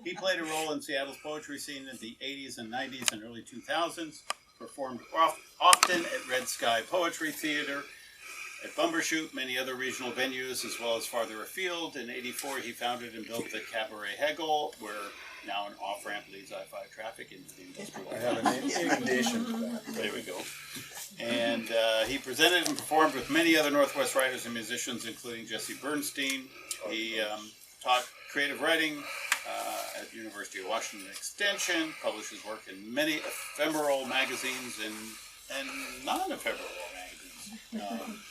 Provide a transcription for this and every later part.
He played a role in Seattle's poetry scene in the 80s and 90s and early 2000s, performed often at Red Sky Poetry Theater, at Bumbershoot, many other regional venues, as well as farther afield. In '84, he founded and built the Cabaret Hegel, where now an off-ramp leads I-5 traffic into the industrial. I have an invitation for that. There we go. And he presented and performed with many other Northwest writers and musicians, including Jesse Bernstein. He taught creative writing at the University of Washington Extension, published his work in many ephemeral magazines and non-ephemeral magazines.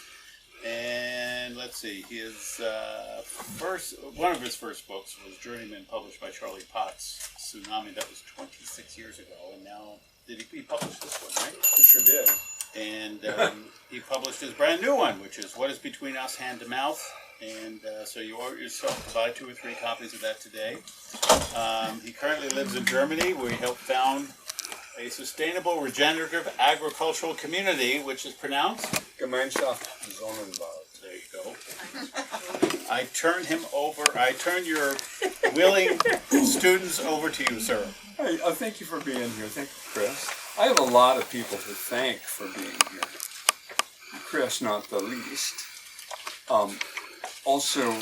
And let's see, his one of his first books was Journeyman, published by Charlie Potts, Tsunami. That was 26 years ago, and now he published this one, right? He sure did. And he published his brand new one, which is What Is Between Us, Hand to Mouth. And so you order yourself to buy 2 or 3 copies of that today. He currently lives in Germany, where he helped found a sustainable, regenerative agricultural community, which is pronounced Gemeinschaft Sonnenbad. There you go. I turn your willing students over to you, sir. Hey, thank you for being here. Thank you, Chris. I have a lot of people to thank for being here. Chris, not the least. Also,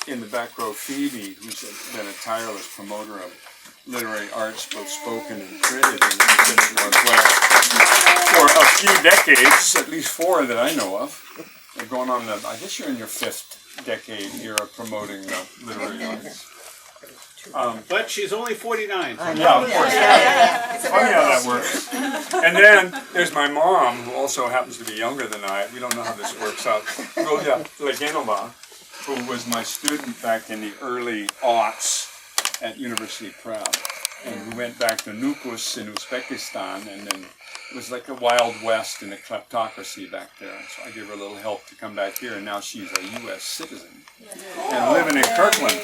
in the back row, Phoebe, who's been a tireless promoter of literary arts, both spoken and printed in the Pacific Northwest for a few decades, at least 4 that I know of. They're going on I guess you're in your 5th decade here of promoting literary arts. But she's only 49. Yeah, of course. Funny how that works. And then there's my mom, who also happens to be younger than I. We don't know how this works out. Rodia Legenova, who was my student back in the early aughts at University Prep, and we went back to Nukus in Uzbekistan, and then it was like a Wild West and a kleptocracy back there. So I gave her a little help to come back here, and now she's a U.S. citizen and living in Kirkland,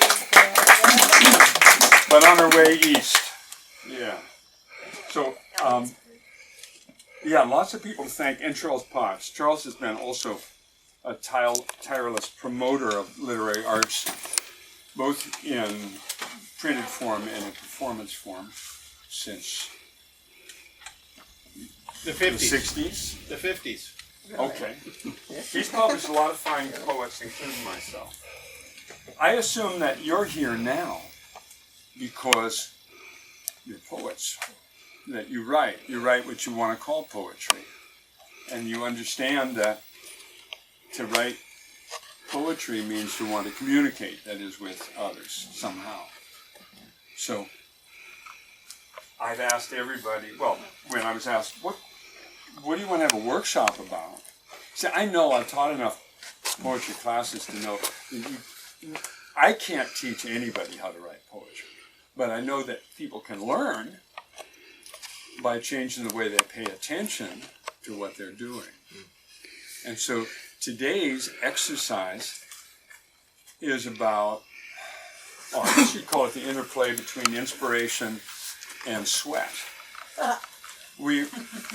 but on her way east. Yeah. So, yeah, lots of people to thank, and Charles Potts. Charles has been also a tireless promoter of literary arts, both in printed form and in performance form since the 50s. The 60s? The 50s. Okay. He's published a lot of fine poets, including myself. I assume that you're here now because you're poets, that you write what you want to call poetry, and you understand that to write poetry means to want to communicate, that is, with others somehow. So I've asked everybody, well, when I was asked, what do you want to have a workshop about? See, I know I've taught enough poetry classes to know that I can't teach anybody how to write poetry, but I know that people can learn by changing the way they pay attention to what they're doing. And so today's exercise is about, I guess you'd call it the interplay between inspiration and sweat.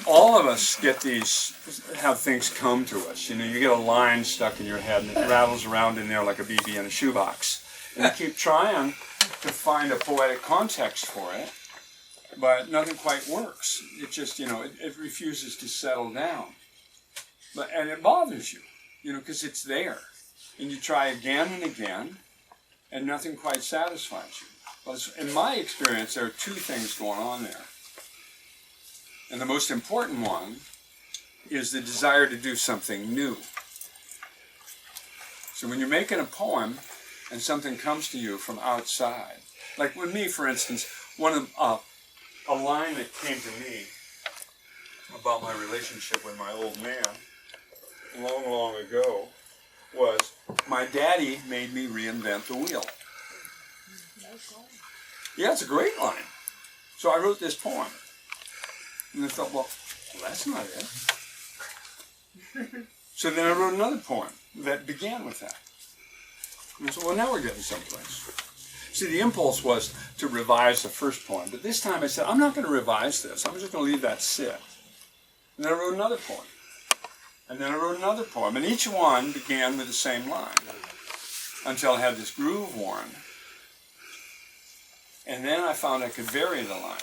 All of us have things come to us. You know, you get a line stuck in your head and it rattles around in there like a BB in a shoebox. And you keep trying to find a poetic context for it, but nothing quite works. It just, it refuses to settle down. And it bothers you, because it's there. And you try again and again, and nothing quite satisfies you. Well, in my experience, there are 2 things going on there. And the most important one is the desire to do something new. So when you're making a poem and something comes to you from outside, like with me, for instance, a line that came to me about my relationship with my old man long, long ago was, my daddy made me reinvent the wheel. Yeah, it's a great line. So I wrote this poem. And I thought, well, that's not it. So then I wrote another poem that began with that. And I said, well, now we're getting someplace. See, the impulse was to revise the first poem. But this time I said, I'm not going to revise this. I'm just going to leave that sit. And then I wrote another poem. And then I wrote another poem. And each one began with the same line until I had this groove worn. And then I found I could vary the line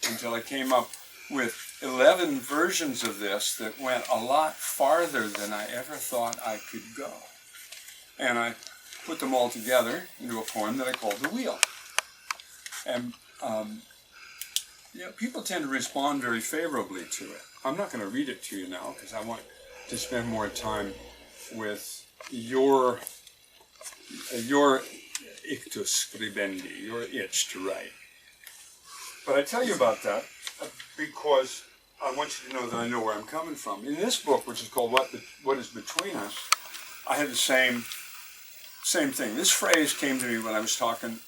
until I came up with 11 versions of this that went a lot farther than I ever thought I could go. And I put them all together into a poem that I called The Wheel. And people tend to respond very favorably to it. I'm not going to read it to you now because I want to spend more time with your ictus scribendi, your itch to write. But I tell you about that because I want you to know that I know where I'm coming from. In this book, which is called What Is Between Us, I had the same thing. This phrase came to me when I was talking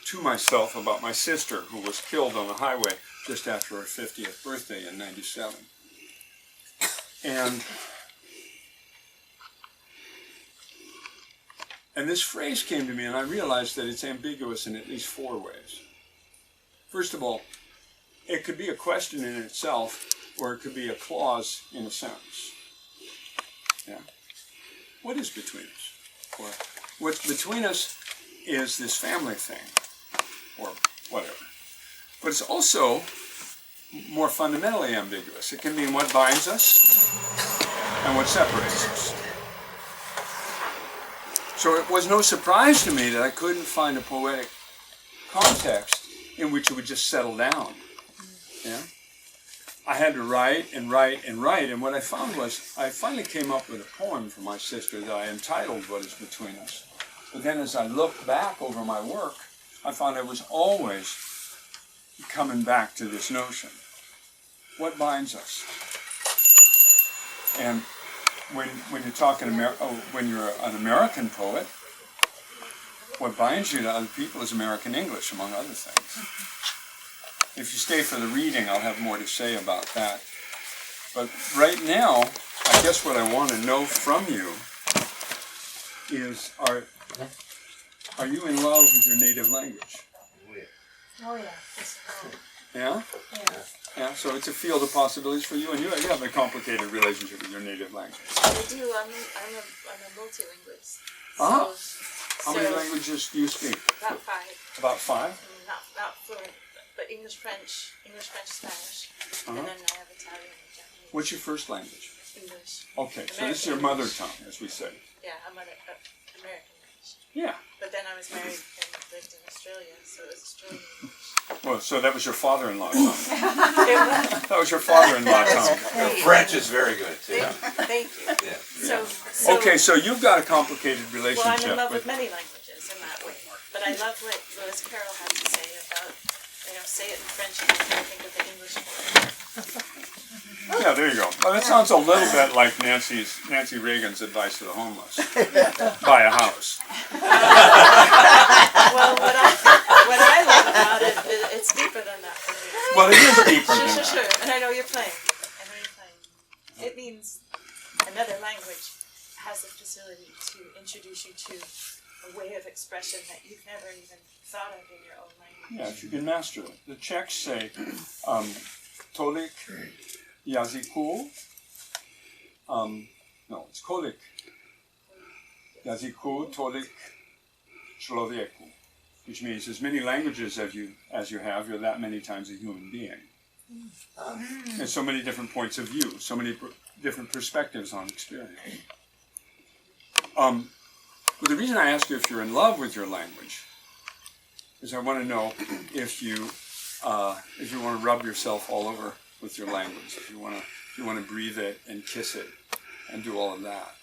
to myself about my sister who was killed on the highway just after her 50th birthday in '97. And this phrase came to me, and I realized that it's ambiguous in at least 4 ways. First of all, it could be a question in itself, or it could be a clause in a sentence. Yeah. What is between us? Or what's between us is this family thing, or whatever. But it's also more fundamentally ambiguous. It can mean what binds us and what separates us. So it was no surprise to me that I couldn't find a poetic context in which it would just settle down. Yeah? I had to write and write and write, and what I found was I finally came up with a poem for my sister that I entitled What Is Between Us. But then as I looked back over my work, I found I was always coming back to this notion. What binds us? And when you're talking when you're an American poet, what binds you to other people is American English, among other things. If you stay for the reading, I'll have more to say about that. But right now, I guess what I want to know from you is, are you in love with your native language? Oh yeah. Yeah? Yeah. Yeah, so it's a field of possibilities for you, and you have a complicated relationship with your native language. I do. I'm a multilingualist. Ah. So, How many languages do you speak? About 5. About 5? Not fluent, but English, French, Spanish, Uh-huh. and then I have Italian and Japanese. What's your first language? English. Okay, so this is your mother tongue, as we say. Yeah, I'm an American English. Yeah. But then I was married and lived in Australia, so it was Australian English. Well, so that was your father-in-law tongue. It was. That was your father-in-law tongue. French is very good too. Thank you. Yeah. So, Okay, so you've got a complicated well, relationship I'm in love with... with many languages in that way. But I love what Lewis Carroll had to say about, say it in French and you can think of the English word. Yeah, there you go. Well, that sounds a little bit like Nancy Reagan's advice to the homeless. Buy a house. Well, what I love about it, it's deeper than that for me. Well, it is deeper than that. Sure. And I know you're playing. It means another language has the facility to introduce you to a way of expression that you've never even thought of in your own language. Yeah, if you can master it. The Czechs say, tolik jazyku, no, it's kolik jazyku, tolik człowieku, which means as many languages as you have, you're that many times a human being. And so many different points of view, so many different perspectives on experience. But the reason I ask you if you're in love with your language is I want to know if you want to rub yourself all over with your language, if you want to breathe it and kiss it and do all of that.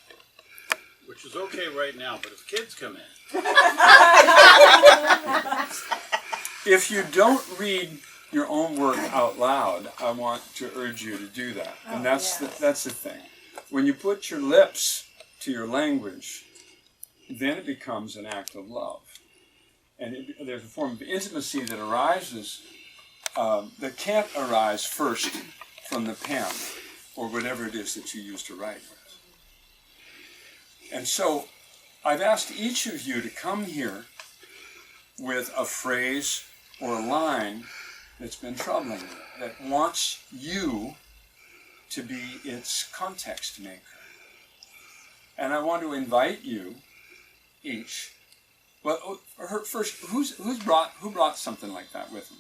Which is okay right now, but if kids come in. If you don't read your own work out loud, I want to urge you to do that. And that's the thing. When you put your lips to your language, then it becomes an act of love. And there's a form of intimacy that arises, that can't arise first from the pen or whatever it is that you use to write with. And so I've asked each of you to come here with a phrase or a line that's been troubling you, that wants you to be its context maker. And I want to invite you each Well, first, who brought something like that with them?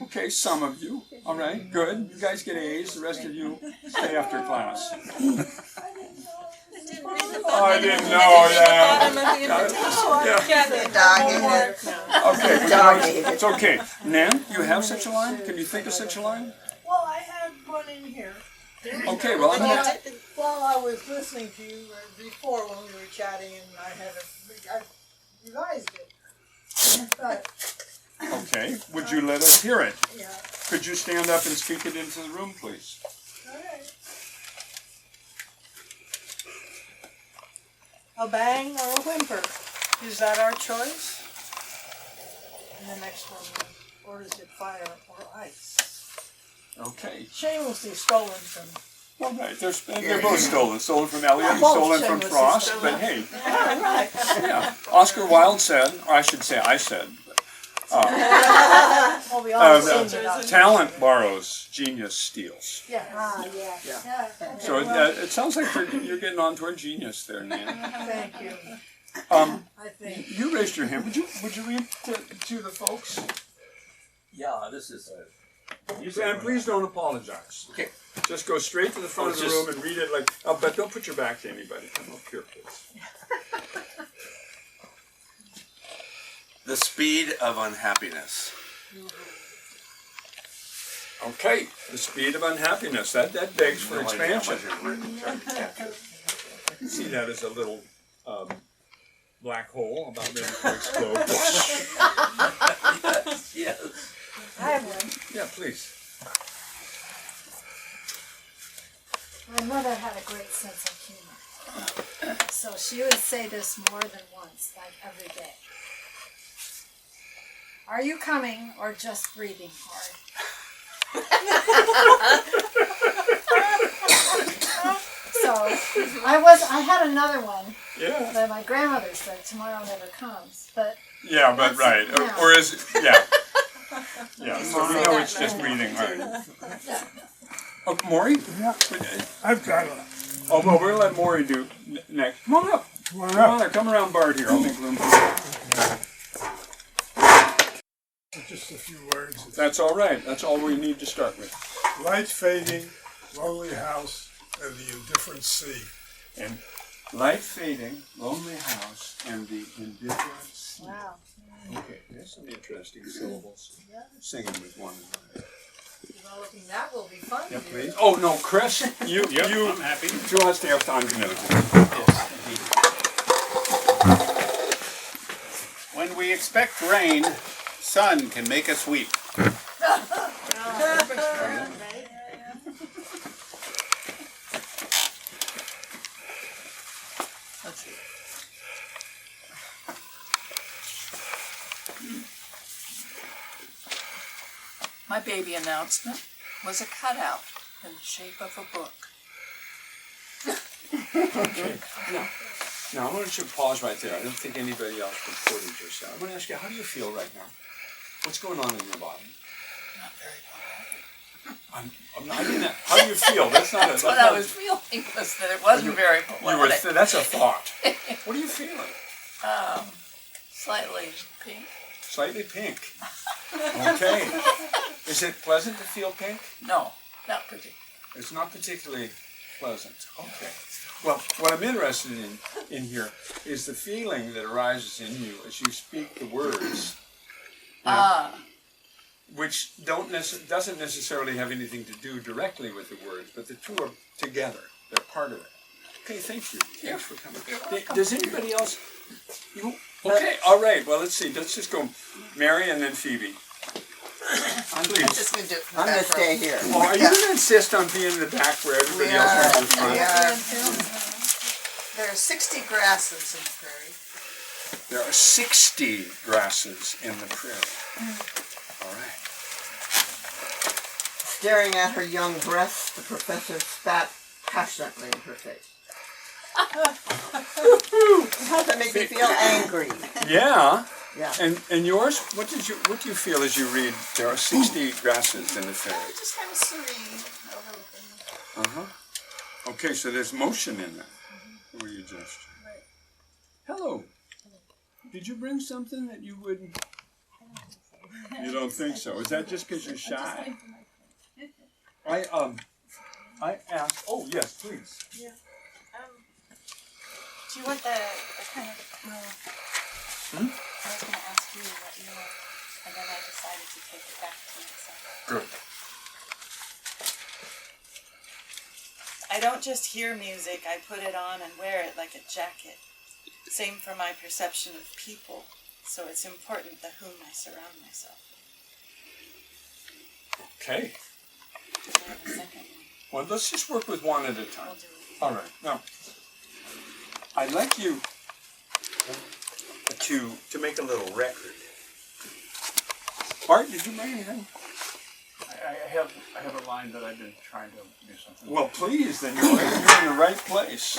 Okay, some of you. All right, good. You guys get A's. The rest of you stay after class. I didn't know that. Okay, it's okay. Nan, you have such a line? Can you think of such a line? Well, I had one in here. Okay, well, While I was listening to you before when we were chatting, and I revised it. But, okay. Would you let us hear it? yeah, Could you stand up and speak it into the room, please? all right. A bang or a whimper, is that our choice? And the next one, or is it fire or ice? Okay. Shamelessly stolen from. All right. They're both stolen. Stolen from Elliot and Both stolen from shamelessly Frost. stolen. But hey, All right. yeah. Oscar Wilde said, or I should say, I said, Well, we all seen it. talent borrows, genius steals. Yeah. Yeah. So it sounds like you're getting on toward genius there, Nan. Thank you. I think. You raised your hand. Would you read to the folks? Yeah, this is And please don't apologize. Okay. Just go straight to the front of the room and read it like. But don't put your back to anybody. Come up here, please. The speed of unhappiness. Okay, the speed of unhappiness. That begs for expansion. I can see that as a little black hole about ready to explode. Yes. I have one. Yeah, please. My mother had a great sense of humor. So she would say this more than once, like every day. Are you coming or just breathing hard? So I had another one Yeah. that my grandmother said, tomorrow never comes. But Yeah, but right. Yeah. Or is it, yeah. Yeah, so we know it's just breathing hard. Oh, Maury? Yeah, I've got a. Oh, well, we're going to let Maury do next. Come on up. Come on there. Come around Bart here. I'll make room for you. Just a few words. That's all right. That's all we need to start with. Light fading, lonely house, and the indifferent sea. And light fading, lonely house, and the indifferent sea. Wow. Okay, there's some interesting syllables. Singing with one another. Developing that will be fun. Yeah, please. Oh no, Chris, you. I'm happy. Do you want to stay up on committee? When we expect rain, sun can make us weep. My baby announcement was a cutout in the shape of a book. Okay. Now, I want you to pause right there. I don't think anybody else reported just that. I want to ask you, how do you feel right now? What's going on in your body? Not very poetic. I mean, how do you feel? That's not That's what I was feeling, was that it wasn't very poetic. That's a thought. What are you feeling? Slightly pink. Slightly pink. Okay. Is it pleasant to feel pink? No, not particularly. It's not particularly pleasant. Okay. Well, what I'm interested in here is the feeling that arises in you as you speak the words, which doesn't necessarily have anything to do directly with the words, but the two are together. They're part of it. Okay, thank you. Thanks for coming. Does anybody else? Okay, all right. Well, let's see. Let's just go Mary and then Phoebe. Please. I'm gonna stay here. Oh, are you going to insist on being in the back where everybody else is in the front? There are 60 grasses in the prairie. There are 60 grasses in the prairie. All right. Staring at her young breasts, the professor spat passionately in her face. How does that make me feel angry? Yeah. Yeah. And yours? What do you feel as you read? There are 60 grasses in the prairie. Just kind of serene. Okay, so there's motion in that. Were you just? Right. Hello. Did you bring something that you wouldn't? You don't think so? Is that just because you're shy? I asked. Oh yes, please. Yeah. Do you want the kind of? I was going to ask you what you want, and then I decided to take it back to myself. Good. I don't just hear music, I put it on and wear it like a jacket. Same for my perception of people, so it's important the whom I surround myself with. Okay. I have a second one. Well, let's just work with one at a time. We'll do it. All right. Now, I'd like you to make a little record. Art, did you bring anything? I have a line that I've been trying to do something. Well, please, then you're in the right place.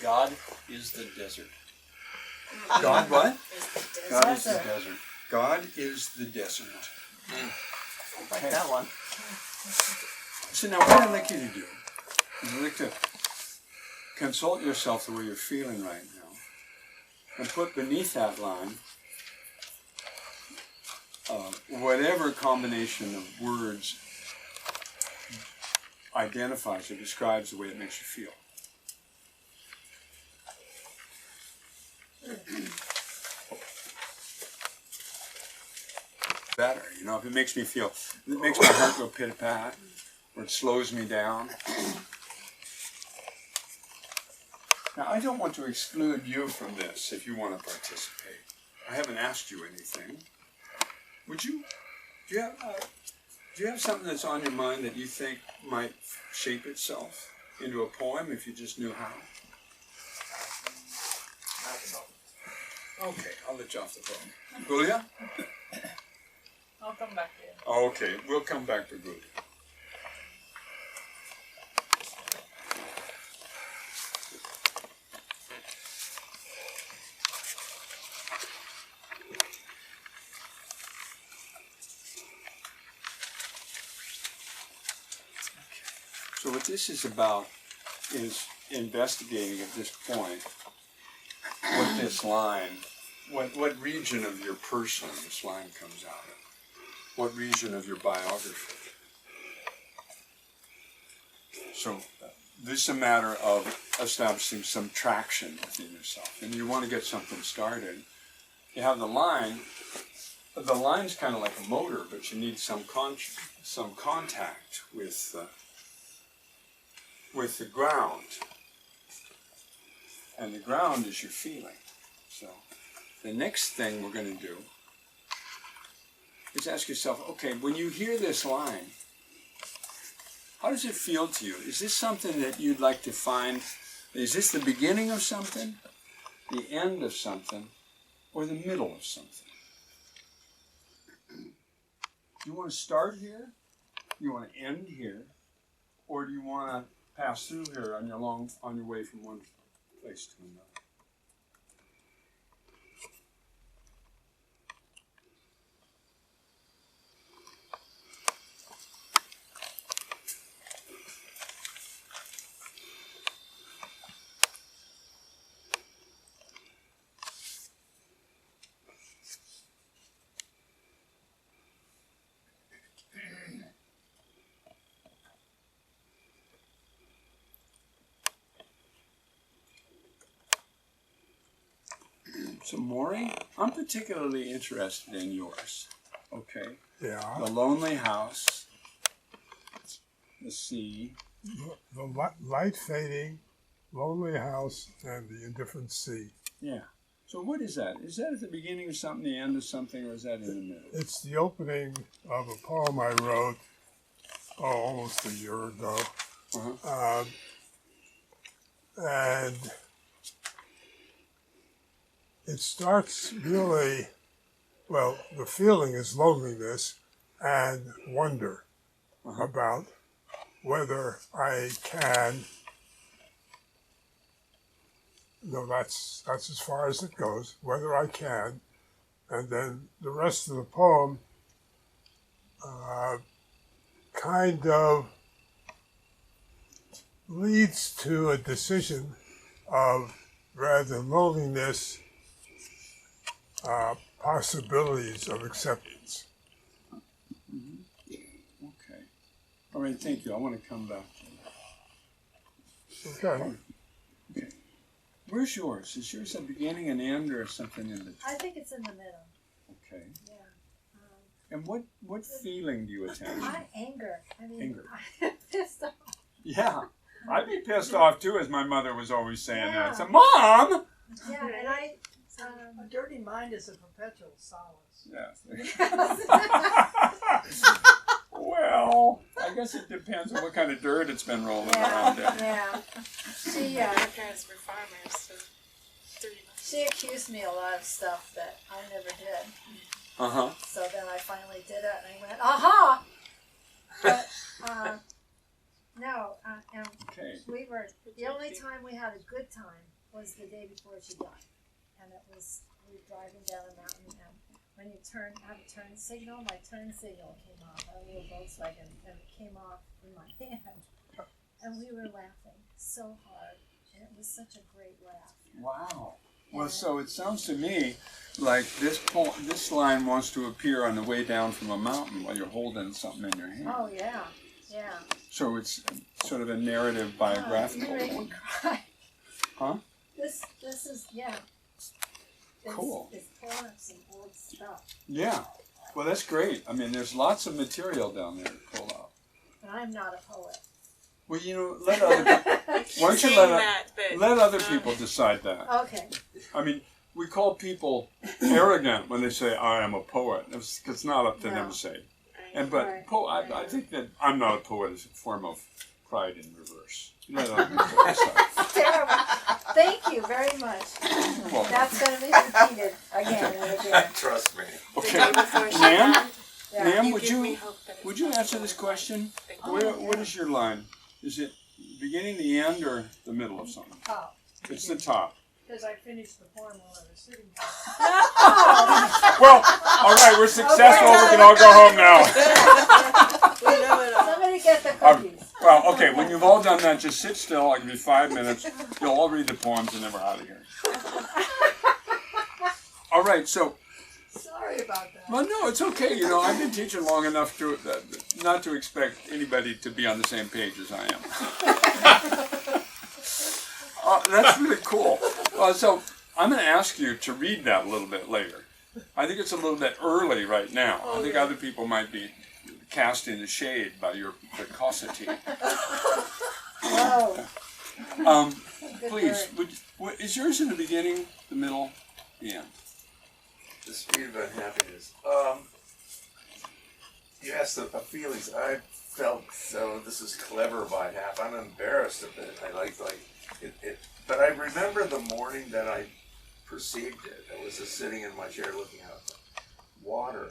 God is the desert. God what? God is the desert. God is the desert. Like that one. So now what I'd like you to do is I'd like to consult yourself the way you're feeling right now and put beneath that line whatever combination of words identifies or describes the way it makes you feel. Better, you know, if it makes me feel, if it makes my heart go pit-a-pat, or it slows me down. Now, I don't want to exclude you from this if you want to participate. I haven't asked you anything. Would you, do you have something that's on your mind that you think might shape itself into a poem if you just knew how? Okay, I'll let you off the phone. Julia? I'll come back to you. Okay, we'll come back to Julia. So what this is about is investigating at this point what this line, what region of your person this line comes out of, what region of your biography. So this is a matter of establishing some traction within yourself, and you want to get something started. You have the line. The line's kind of like a motor, but you need some contact with the ground, and the ground is your feeling. So the next thing we're going to do is ask yourself, okay, when you hear this line, how does it feel to you? Is this something that you'd like to find? Is this the beginning of something, the end of something, or the middle of something? Do you want to start here? Do you want to end here? Or do you want to pass through here on your way from one place to another? So Maury, I'm particularly interested in yours. Okay. Yeah. The lonely house, the sea. The light fading, lonely house, and the indifferent sea. Yeah. So what is that? Is that at the beginning of something, the end of something, or is that in the middle? It's the opening of a poem I wrote, almost a year ago. Uh-huh. And it starts really, well, the feeling is loneliness and wonder about whether I can, no, that's as far as it goes, whether I can. And then the rest of the poem kind of leads to a decision of, rather than loneliness, possibilities of acceptance. Okay. All right, thank you. I want to come back. Okay. Okay. Where's yours? Is yours a beginning and end or something in between? I think it's in the middle. Okay. Yeah. And what feeling do you attach? Anger. I mean, Anger. I'm pissed off. Yeah. I'd be pissed off too, as my mother was always saying that. Yeah. So, Mom! Yeah, and A dirty mind is a perpetual solace. Yes. Well, I guess it depends on what kind of dirt it's been rolling around in. yeah. She My parents were farmers, so 3 months. she accused me a lot of stuff that I never did. Uh-huh. So then I finally did it, and I went, aha! But no, and Okay. we were the only time we had a good time was the day before she died, and we were driving down a mountain, and when you have a turn signal, my turn signal came off. I had a little Volkswagen, and it came off in my hand, and we were laughing so hard, and it was such a great laugh. Wow. Well, so it sounds to me like this line wants to appear on the way down from a mountain while you're holding something in your hand. Oh yeah, yeah. So it's sort of a narrative biographical You make me one. cry. Huh? This is yeah. Cool. It's pulling up some old stuff, Yeah. Well, that's great. I mean, there's lots of material down there to pull out. and I'm not a poet. Well, let other why don't you let other people decide that? Okay. I mean, we call people arrogant when they say I am a poet. It's not up to them to say. But Right. I think that I'm not a poet is a form of pride in reverse. Let other people decide. Terrible. Thank you very much. Well, That's going to be repeated again and again. Trust me. okay, Ma'am? ma'am, Yeah. ma'am, would you it's answer this question? What is your line? Is it beginning, the end, or the middle of something? Top. It's the top. Because I finished the poem while I was sitting there. Well, all right, we're successful. We can all go home now. We know it all. Somebody get the cookies. Well, okay, when you've all done that, just sit still. I'll give you 5 minutes. You'll all read the poems and then we're out of here. All right, so, Sorry about that. well, no, it's okay. You know, I've been teaching long enough to not to expect anybody to be on the same page as I am. That's really cool. So I'm going to ask you to read that a little bit later. I think it's a little bit early right now. I think other people might be cast in the shade by your precocity. Oh. Please, is yours in the beginning, the middle, the end? The speed of unhappiness. You asked the feelings. I felt this is clever by half. I'm embarrassed of it. I like it. But I remember the morning that I perceived it. I was just sitting in my chair looking out at the water,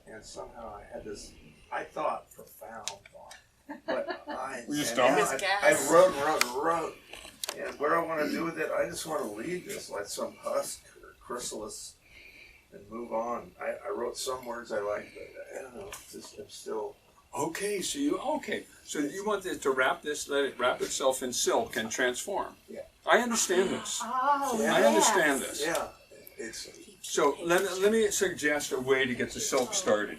and somehow I had this, I thought, profound thought. But I wrote, and where I want to do with it, I just want to leave this like some husk or chrysalis and move on. I wrote some words I liked, but I don't know. I'm still. Okay, so you want it to let it wrap itself in silk and transform. Yeah. I understand this. Oh, Yeah. I understand this. Yeah, it's. So let me suggest a way to get the silk started.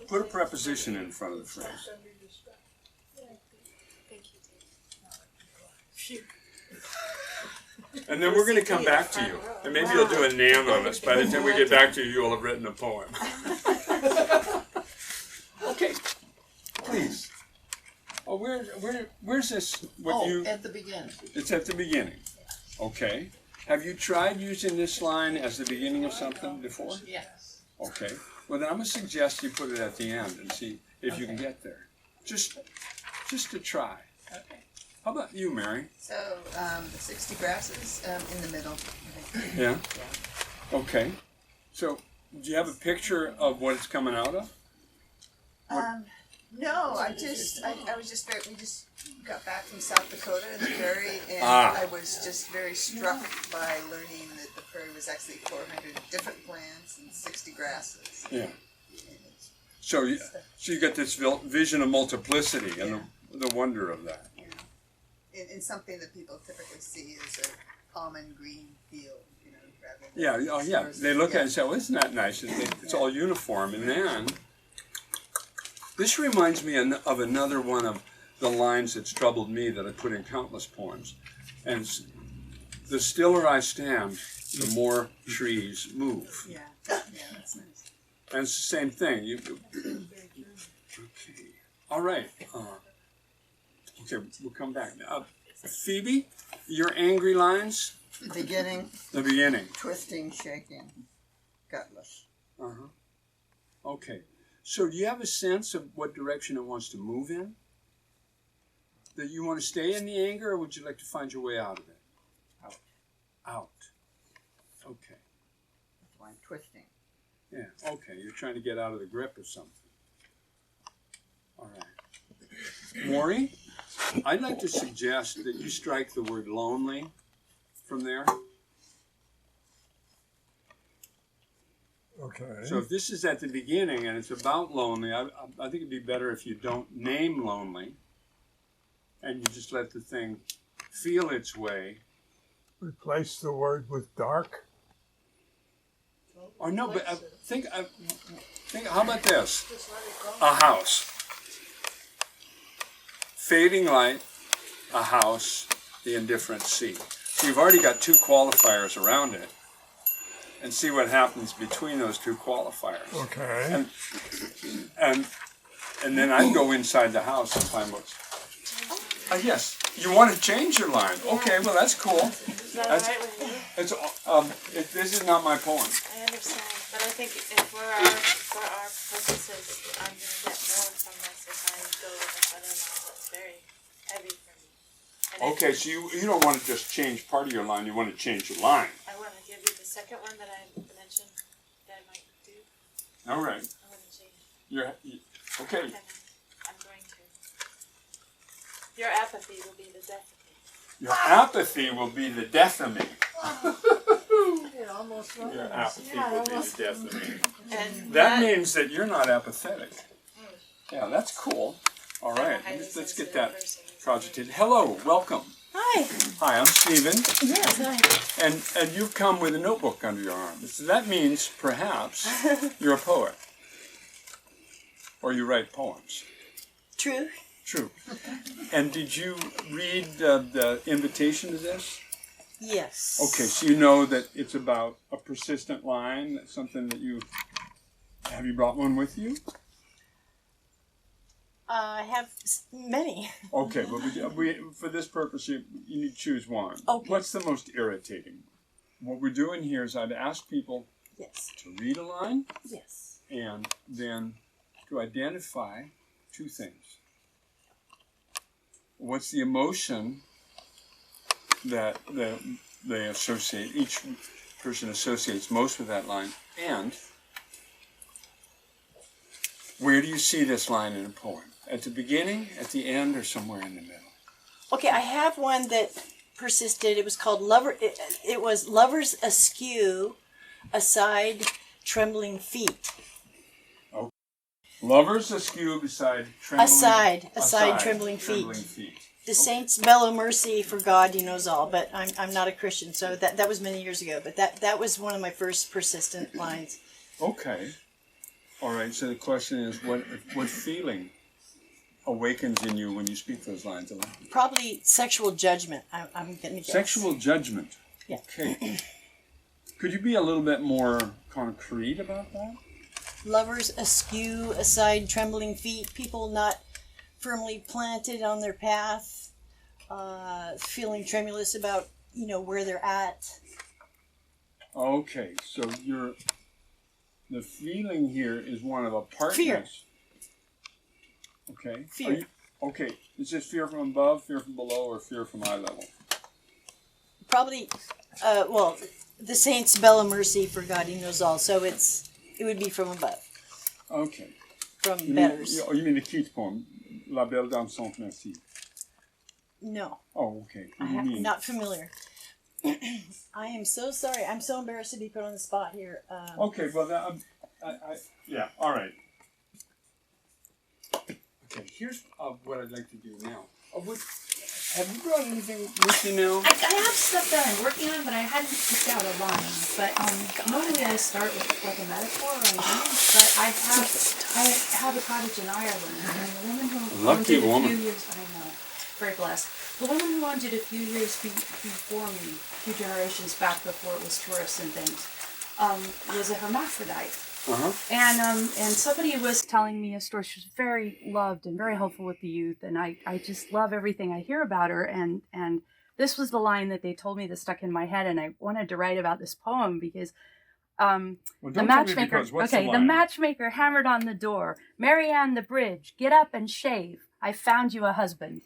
Put a preposition in front of the phrase. And then we're going to come back to you. And maybe you'll do a nan on us. By the time we get back to you, you'll have written a poem. Okay. Please. Oh, where's this? At the beginning. It's at the beginning. Okay. Have you tried using this line as the beginning of something before? Yes. Okay. Well, then I'm going to suggest you put it at the end and see if you can get there. Just to try. Okay. How about you, Mary? So, the 60 grasses in the middle. Yeah? Okay. So, do you have a picture of what it's coming out of? No, we just got back from South Dakota in the prairie, and I was just very struck by learning that the prairie was actually 400 different plants and 60 grasses. Yeah. So you got this vision of multiplicity and the wonder of that. Yeah. And something that people typically see is a common green field, rather than. Yeah, oh yeah. They look at it and say, well, isn't that nice? It's all uniform. And then, this reminds me of another one of the lines that's troubled me that I put in countless poems. And it's, the stiller I stand, the more trees move. Yeah, that's nice. And it's the same thing. Okay. All right. Okay, we'll come back. Phoebe, your angry lines? Beginning, The beginning. twisting, shaking, gutless. Uh-huh. Okay. So do you have a sense of what direction it wants to move in? That you want to stay in the anger, or would you like to find your way out of it? Out. Out. Okay. That's why I'm twisting. Yeah, okay. You're trying to get out of the grip of something. All right. Maury, I'd like to suggest that you strike the word lonely from there. Okay. So if this is at the beginning and it's about lonely, I think it'd be better if you don't name lonely and you just let the thing feel its way. Replace the word with dark. Or no, but think, how about this? A house. Fading light, a house, the indifferent sea. So you've already got two qualifiers around it. And see what happens between those two qualifiers. Okay. And then I'd go inside the house and find what's... yes, you want to change your line. Okay, well that's cool. Is that alright with you? This is not my poem. I understand, but I think if for our purposes, I'm gonna get more from this if I go with this other line that's very heavy for me. And Okay, so you don't want to just change part of your line, you want to change your line. I want to give you the second one that I mentioned that I might do. All right. I want to change. Okay. And I'm going to. Your apathy will be the death of me. Your apathy will be the death of me. It almost was. Your apathy will be the death of me. And That means that you're not apathetic. Yeah, that's cool. All right, I'm a highly let's get sensitive that person. projected. Hello, welcome. Hi. Hi, I'm Stephen, Yes, hi. and you've come with a notebook under your arm. So that means perhaps you're a poet, or you write poems. True. True. And did you read the invitation to this? Yes. Okay, so you know that it's about a persistent line, something that have you brought one with you? I have many. Okay, but for this purpose, you need to choose one. Okay. What's the most irritating? What we're doing here is I'd ask people Yes. to read a line Yes. and then to identify two things. What's the emotion that they associate, each person associates most with that line, and where do you see this line in a poem? At the beginning, at the end, or somewhere in the middle? Okay, I have one that persisted. It was called Lover. It was Lovers Askew, Aside Trembling Feet. Lovers askew beside trembling... Aside trembling feet. The saints bellow mercy, for God he knows all. But I'm not a Christian, so that was many years ago. But that was one of my first persistent lines. Okay. All right, so the question is, what feeling awakens in you when you speak those lines aloud? Probably sexual judgment. I'm gonna guess. Sexual judgment. Yeah. Okay. Could you be a little bit more concrete about that? Lovers askew, aside trembling feet. People not firmly planted on their path, feeling tremulous about where they're at. Okay, so the feeling here is one of apartness. Fear. Okay. Fear. Okay, is this fear from above, fear from below, or fear from eye level? Probably, the saints bellow mercy, for God he knows all. So it would be from above, Okay. from You betters. mean the Keats poem, La Belle Dame sans merci? No, Oh, okay. What do you mean? not familiar. I am so sorry. I'm so embarrassed to be put on the spot here. Okay, well, yeah, all right. Okay, here's what I'd like to do now. have you brought anything with you now? I have stuff that I'm working on, but I hadn't picked out a line. But normally I start with like a metaphor or an image. But I have a cottage in Ireland, and the woman who owned it a few years. I know, very blessed. The woman who owned it a few years before me, a few generations back before it was tourists and things, was a hermaphrodite. And somebody was telling me a story. She was very loved and very helpful with the youth, and I just love everything I hear about her. And this was the line that they told me that stuck in my head, and I wanted to write about this poem because the matchmaker. The matchmaker hammered on the door. Marianne the Bridge, get up and shave. I found you a husband.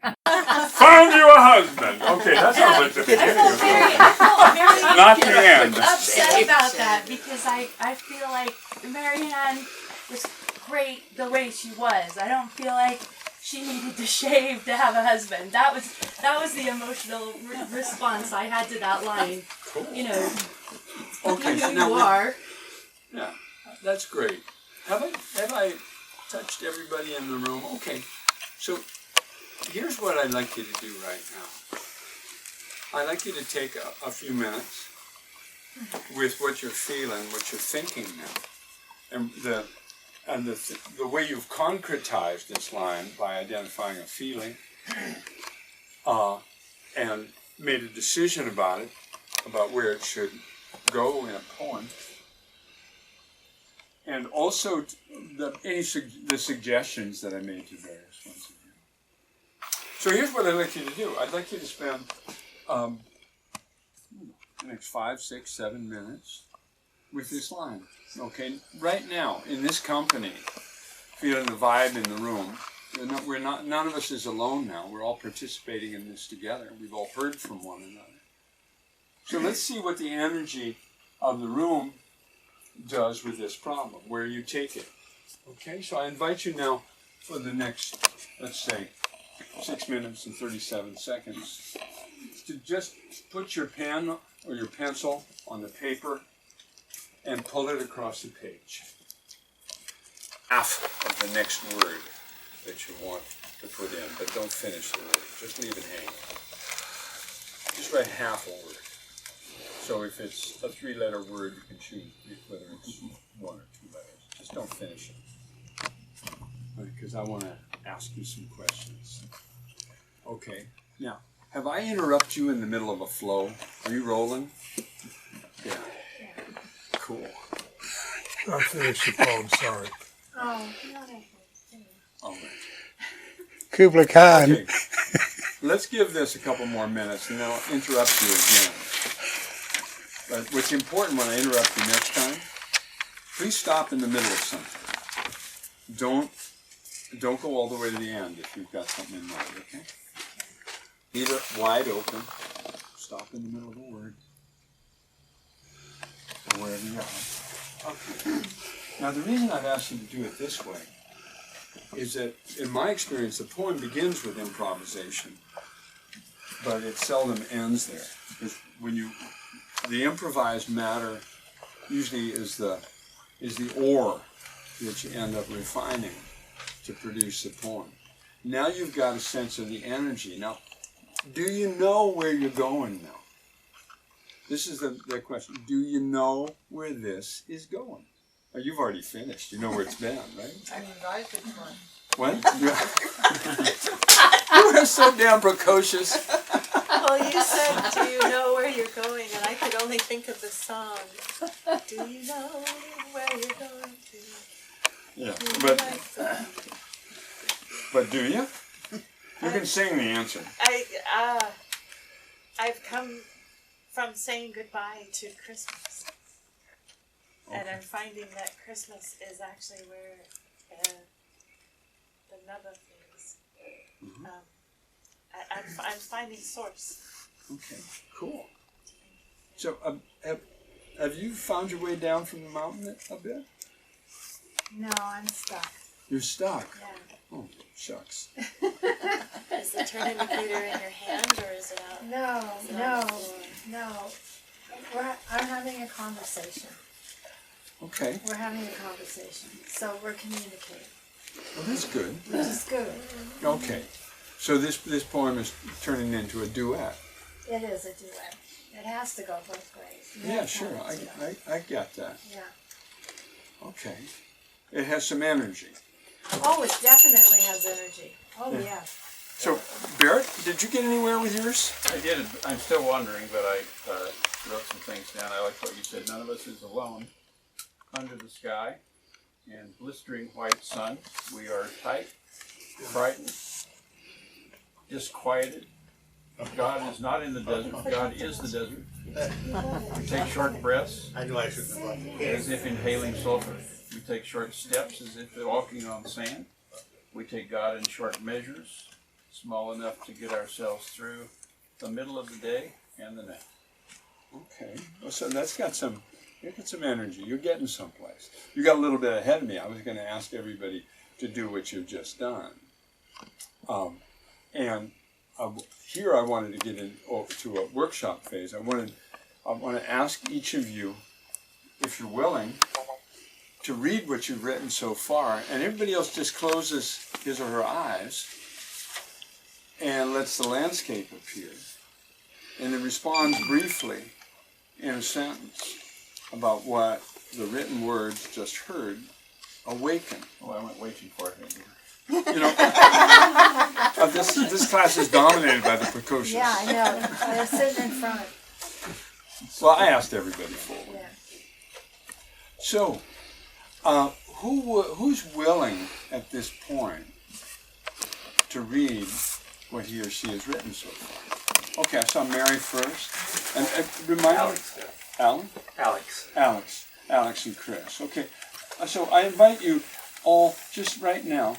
Found you a husband. Okay, that sounds like the beginning. I felt very Not the end. upset about that because I feel like Marianne was great the way she was. I don't feel like she needed to shave to have a husband. That was the emotional response I had to that line. Cool. You know, okay, you so know now you are. Yeah, that's great. Have I touched everybody in the room? Okay, so here's what I'd like you to do right now. I'd like you to take a few minutes with what you're feeling, what you're thinking now, and the way you've concretized this line by identifying a feeling, and made a decision about it, about where it should go in a poem, and also the suggestions that I made to various ones of you. So here's what I'd like you to do. I'd like you to spend the next 5, 6, 7 minutes with this line. Okay, right now in this company, feeling the vibe in the room. None of us is alone now. We're all participating in this together. We've all heard from one another. So let's see what the energy of the room does with this problem, where you take it. Okay, so I invite you now for the next, let's say, 6 minutes and 37 seconds to just put your pen or your pencil on the paper and pull it across the page. Half of the next word that you want to put in, but don't finish the word. Just leave it hanging. Just write half a word. So if it's a 3-letter word, you can choose whether it's 1 or 2 letters. Just don't finish it. Because I want to ask you some questions. Okay. Now, have I interrupted you in the middle of a flow? Are you rolling? Yeah. Cool. I finished the poem, sorry. Oh, no. All right. Kubla Khan. Okay. Let's give this a couple more minutes and then I'll interrupt you again. But what's important when I interrupt you next time, please stop in the middle of something. Don't go all the way to the end if you've got something in mind, okay? Leave it wide open. Stop in the middle of a word. Or wherever you are. Okay. Now the reason I've asked you to do it this way is that, in my experience, the poem begins with improvisation, but it seldom ends there. Because the improvised matter usually is the ore that you end up refining to produce the poem. Now you've got a sense of the energy. Now, do you know where you're going now? This is the question. Do you know where this is going? Oh, you've already finished. You know where it's been, right? I revised it once. What? You are so damn precocious. Well, you said, do you know where you're going? And I could only think of the song. Do you know where you're going to? Yeah, but do you? You can sing the answer. I've come from saying goodbye to Christmas. Okay. And I'm finding that Christmas is actually where the nub of things. Mm-hmm. I'm finding source. Okay, cool. So, have you found your way down from the mountain a bit? No, I'm stuck. You're stuck? Yeah. Oh, shucks. Is the turn indicator in your hand or is it out? No. I'm having a conversation. Okay. We're having a conversation, so we're communicating. Well, that's good. Which is good. Okay. So this poem is turning into a duet. It is a duet. It has to go both ways. Yeah, sure. I get that. Yeah. Okay. It has some energy. Oh, it definitely has energy. Oh, yeah. So, Barrett, did you get anywhere with yours? I did. I'm still wondering, but I wrote some things down. I like what you said. None of us is alone. Under the sky and blistering white sun, we are tight, frightened, disquieted. God is not in the desert. God is the desert. We take short breaths. I knew I shouldn't have brought the As if inhaling sulfur. We take short steps as if walking on sand. We take God in short measures, small enough to get ourselves through the middle of the day and the night. Okay. Well, so that's got some energy. You're getting someplace. You got a little bit ahead of me. I was going to ask everybody to do what you've just done. Here I wanted to get to a workshop phase. I want to ask each of you, if you're willing, to read what you've written so far, and everybody else just closes his or her eyes and lets the landscape appear, and then responds briefly in a sentence about what the written words just heard awaken. Oh, I went way too far ahead. You know, this class is dominated by the precocious. Yeah, I know. I was sitting in front. Well, I asked everybody forward. Yeah. So, who's willing at this point to read what he or she has written so far? Okay, I saw Mary first. And remind Alex. me. Alan? Alex. Alex and Chris. Okay, so I invite you all just right now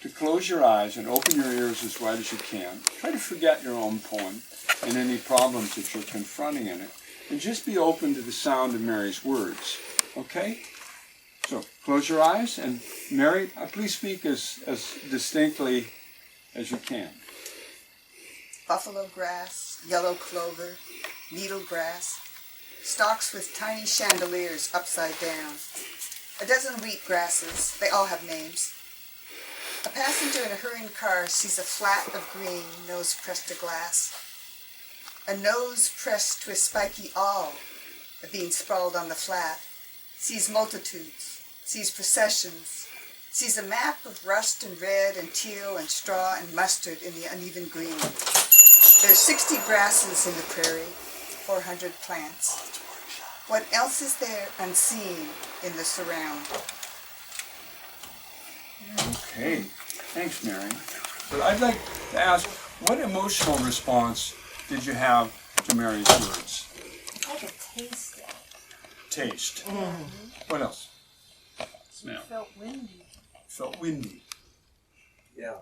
to close your eyes and open your ears as wide as you can. Try to forget your own poem and any problems that you're confronting in it. And just be open to the sound of Mary's words. Okay? So close your eyes, and Mary, please speak as distinctly as you can. Buffalo grass, yellow clover, needle grass, stalks with tiny chandeliers upside down. A dozen wheat grasses, they all have names. A passenger in a hurrying car sees a flat of green, nose pressed to glass. A nose pressed to a spiky awl, a bean sprawled on the flat, sees multitudes, sees processions, sees a map of rust and red and teal and straw and mustard in the uneven green. There are 60 grasses in the prairie, 400 plants. What else is there unseen in the surround? Okay, thanks, Mary. But I'd like to ask, what emotional response did you have to Mary's words? I could taste it. Taste. What else? Smell. Felt windy. Felt windy. Yeah.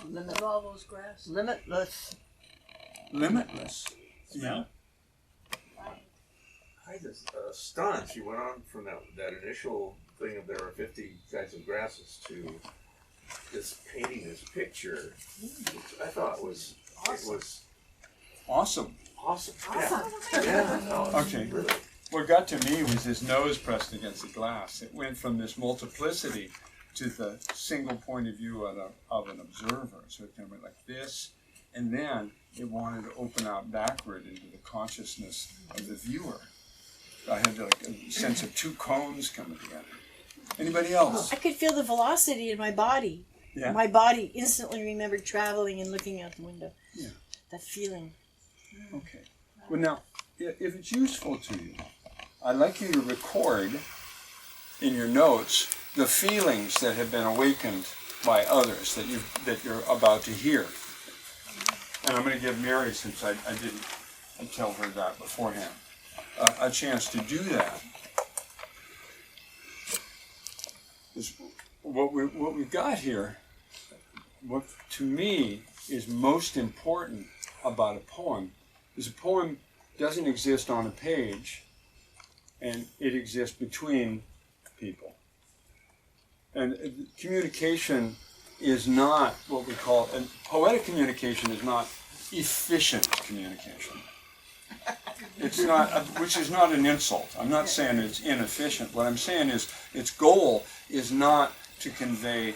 With all those grass. Limitless. Limitless. Smell. I just stunned. She went on from that initial thing of there are 50 kinds of grasses to this painting this picture, which I thought was Awesome. awesome. Awesome. Yeah. No, Okay. Really. What got to me was his nose pressed against the glass. It went from this multiplicity to the single point of view of an observer. So it kind of went like this, and then it wanted to open out backward into the consciousness of the viewer. I had like a sense of two cones coming together. Anybody else? I could feel the velocity in my body. Yeah. My body instantly remembered traveling and looking out the window. Yeah. That feeling. Okay. Well, now, if it's useful to you, I'd like you to record in your notes the feelings that have been awakened by others that you're about to hear. And I'm going to give Mary, since I didn't tell her that beforehand, a chance to do that. What we've got here, what to me is most important about a poem, is a poem doesn't exist on a page, and it exists between people. And communication is not what we call, and poetic communication is not efficient communication. It's not, which is not an insult. I'm not saying it's inefficient. What I'm saying is its goal is not to convey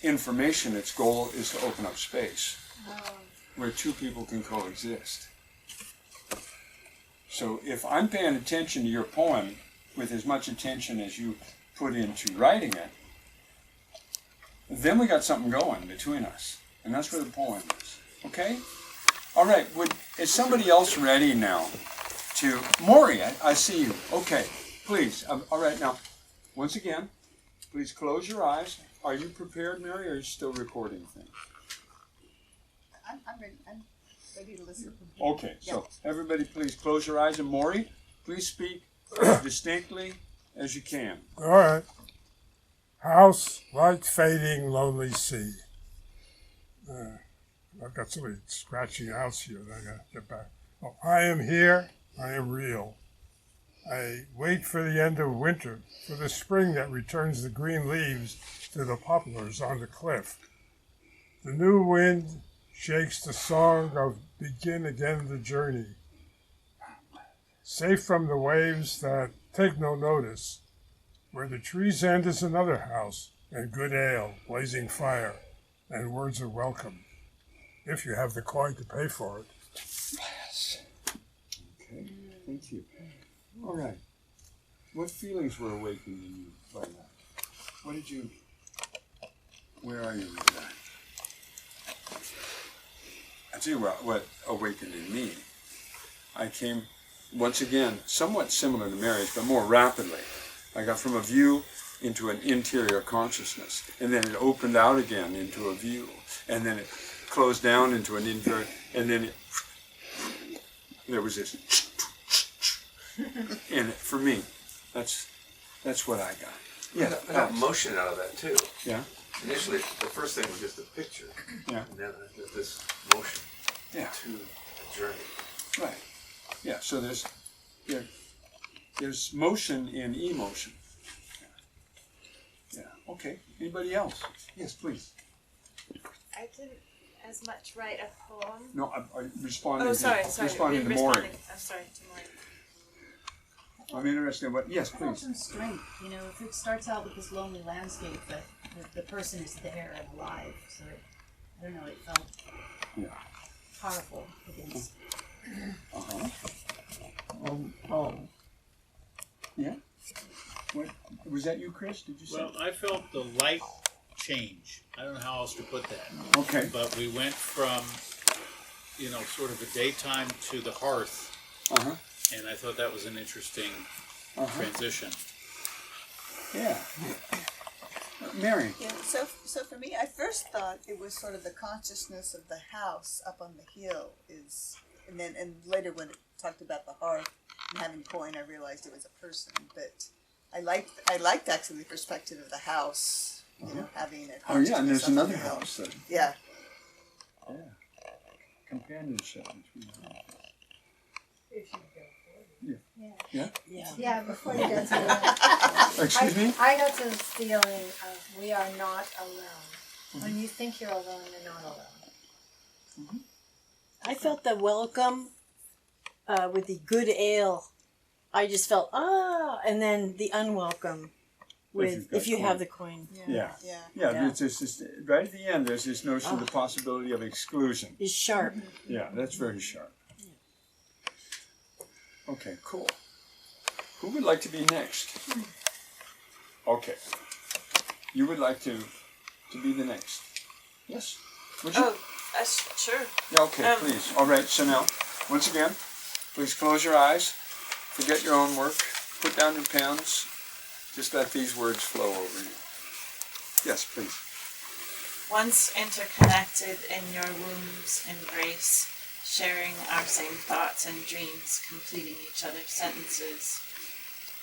information, its goal is to open up space where two people can coexist. So if I'm paying attention to your poem with as much attention as you put into writing it, then we got something going between us. And that's where the poem is. Okay? All right. Is somebody else ready now to... Maury, I see you. Okay. Please. All right. Now, once again, please close your eyes. Are you prepared, Mary, or are you still recording things? I'm ready to listen. Okay. So, everybody please close your eyes. And Maury, please speak distinctly as you can. All right. House, light fading, lonely sea. I've got somebody scratching out here that I gotta get back. Oh, I am here, I am real. I wait for the end of winter, for the spring that returns the green leaves to the poplars on the cliff. The new wind shakes the song of begin again the journey. Safe from the waves that take no notice, where the trees end is another house, and good ale, blazing fire, and words of welcome, if you have the coin to pay for it. Yes. Okay, thank you. All right. What feelings were awakened in you by that? Where are you with that? I'll tell you what awakened in me. I came, once again, somewhat similar to Mary's, but more rapidly. I got from a view into an interior consciousness, and then it opened out again into a view, and then it closed down into an interior, and then there was this, and for me, that's what I got. Yeah, I got motion out of that too. Yeah. Initially, the first thing was just a picture. Yeah. And then this motion. Yeah. To the journey. Right. Yeah. So there's motion in emotion. Yeah. Okay. Anybody else? Yes, please. I didn't as much write a poem. No, I'm responding. Oh, sorry. Responding to Maury. I'm sorry, to Maury. I'm interested in what. Yes, I felt please. some strength. You know, if it starts out with this lonely landscape, but the person is there and alive, so I don't know. It felt powerful against. Yeah. What was that? You, Chris? Did you say? Well, I felt the light change. I don't know how else to put that. Okay. But we went from, sort of a daytime to the hearth. And I thought that was an interesting transition. Yeah. Mary. Yeah, so for me, I first thought it was sort of the consciousness of the house up on the hill and later when it talked about the hearth and having coin, I realized it was a person. But I liked actually the perspective of the house, having a consciousness. Oh yeah, and there's up on another the hill. house then. Yeah. Yeah. Companionship between houses. Yeah, before you get to that. Excuse me? I got this feeling of we are not alone. When you think you're alone, you're not alone. I felt the welcome with the good ale. I just felt, and then the unwelcome with if you have the coin. Yeah. It's just right at the end, there's this notion of the possibility of exclusion. It's sharp. Yeah, that's very sharp. Okay, cool. Who would like to be next? Okay. You would like to be the next. Yes. Would you? Oh, sure. Yeah, okay, please. All right, so now, once again, please close your eyes. Forget your own work. Put down your pens. Just let these words flow over you. Yes, please. Once interconnected in your womb's embrace, sharing our same thoughts and dreams, completing each other's sentences,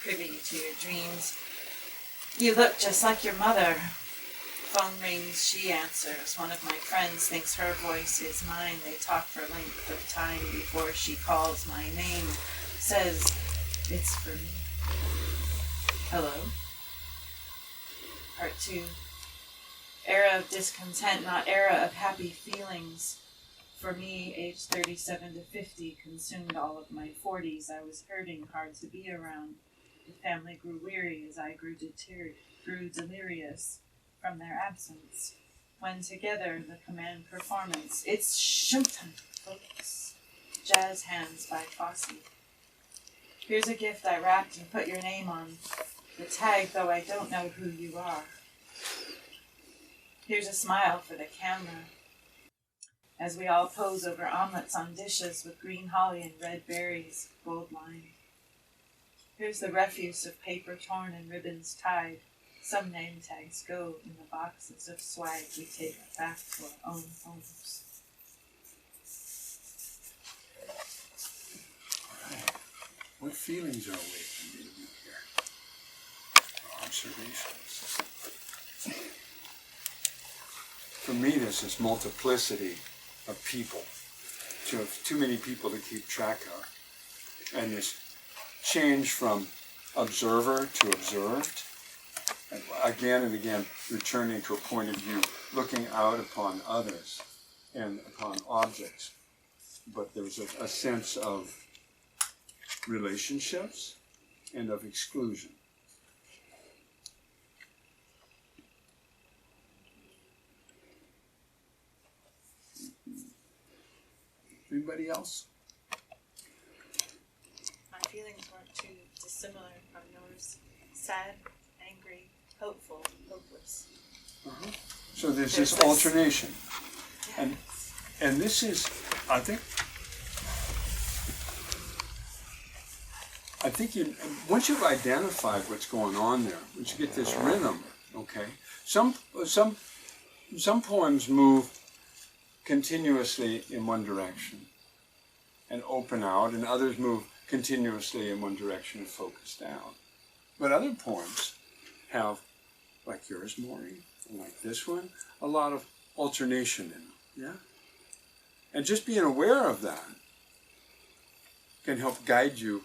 privy to your dreams. You look just like your mother. Phone rings, she answers. One of my friends thinks her voice is mine. They talk for length of time before she calls my name. Says, it's for me. Hello. Part 2. Era of discontent, not era of happy feelings. For me, age 37 to 50 consumed all of my 40s. I was hurting, hard to be around. The family grew weary as I grew delirious from their absence. when together the command performance. It's showtime, folks. Jazz Hands by Fosse. Here's a gift I wrapped and put your name on the tag, though I don't know who you are. Here's a smile for the camera as we all pose over omelets on dishes with green holly and red berries, gold line. Here's the refuse of paper torn and ribbons tied. Some name tags go in the boxes of swag we take back to our own homes. What feelings are awakened in you here? Observations. For me, there's this multiplicity of people. You have too many people to keep track of. And this change from observer to observed, and again and again returning to a point of view, looking out upon others and upon objects. But there's a sense of relationships and of exclusion. Anybody else? My feelings weren't too dissimilar from yours. Sad, angry, hopeful, hopeless. So there's this alternation. And this is, I think you, once you've identified what's going on there, once you get this rhythm, okay, some poems move continuously in one direction and open out, and others move continuously in one direction and focus down. But other poems have, like yours, Maureen, and like this one, a lot of alternation in them, yeah? And just being aware of that can help guide you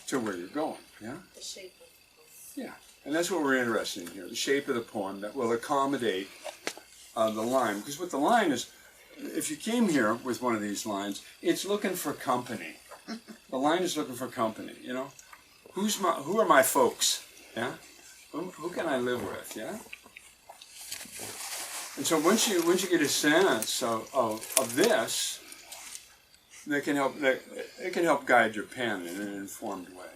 to where you're going, yeah? The shape of the poem. Yeah, and that's what we're interested in here, the shape of the poem that will accommodate the line. Because what the line is, if you came here with one of these lines, it's looking for company. The line is looking for company, you know? Who are my folks, yeah? Who can I live with, yeah? And so once you get a sense of this, it can help guide your pen in an informed way.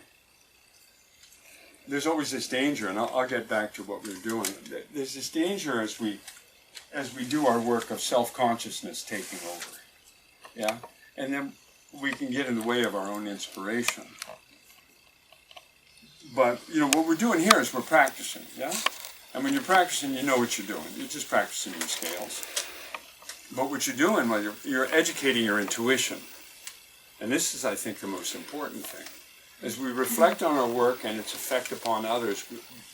There's always this danger, and I'll get back to what we're doing. There's this danger as we do our work of self-consciousness taking over, yeah? And then we can get in the way of our own inspiration. But, you know, what we're doing here is we're practicing, yeah? And when you're practicing, you know what you're doing. You're just practicing your scales. But what you're doing, well, you're educating your intuition. And this is, I think, the most important thing. As we reflect on our work and its effect upon others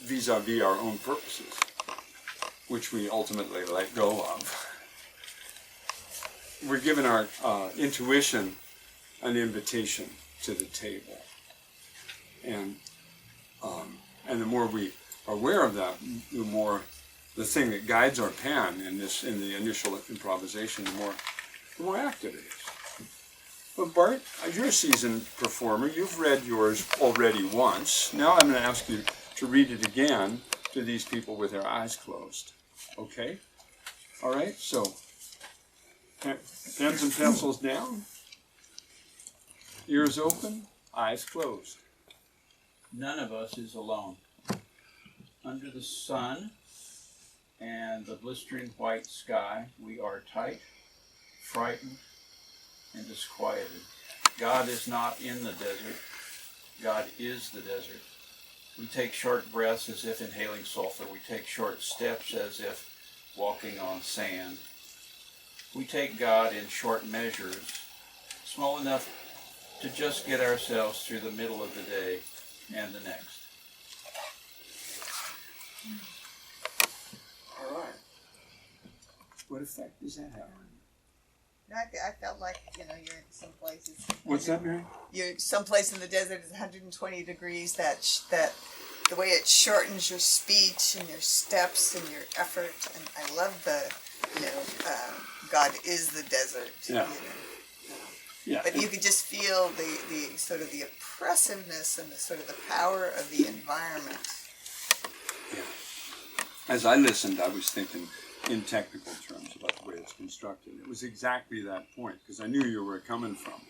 vis-a-vis our own purposes, which we ultimately let go of, we're giving our intuition an invitation to the table. And the more we are aware of that, the more the thing that guides our pen in the initial improvisation, the more active it is. But Bart, you're a seasoned performer. You've read yours already once. Now I'm going to ask you to read it again to these people with their eyes closed. Okay? All right? So, pens and pencils down. Ears open, eyes closed. None of us is alone. Under the sun and the blistering white sky, we are tight, frightened, and disquieted. God is not in the desert. God is the desert. We take short breaths as if inhaling sulfur. We take short steps as if walking on sand. We take God in short measures, small enough to just get ourselves through the middle of the day and the next. All right. What effect does that have on you? I felt like, you're in some places. What's that, Mary? You're someplace in the desert is 120 degrees. That the way it shortens your speech and your steps and your effort. And I love the, God is the desert. Yeah. Yeah. But you could just feel the sort of the oppressiveness and the sort of the power of the environment. Yeah. As I listened, I was thinking in technical terms about the way it's constructed. It was exactly that point, because I knew you were coming from.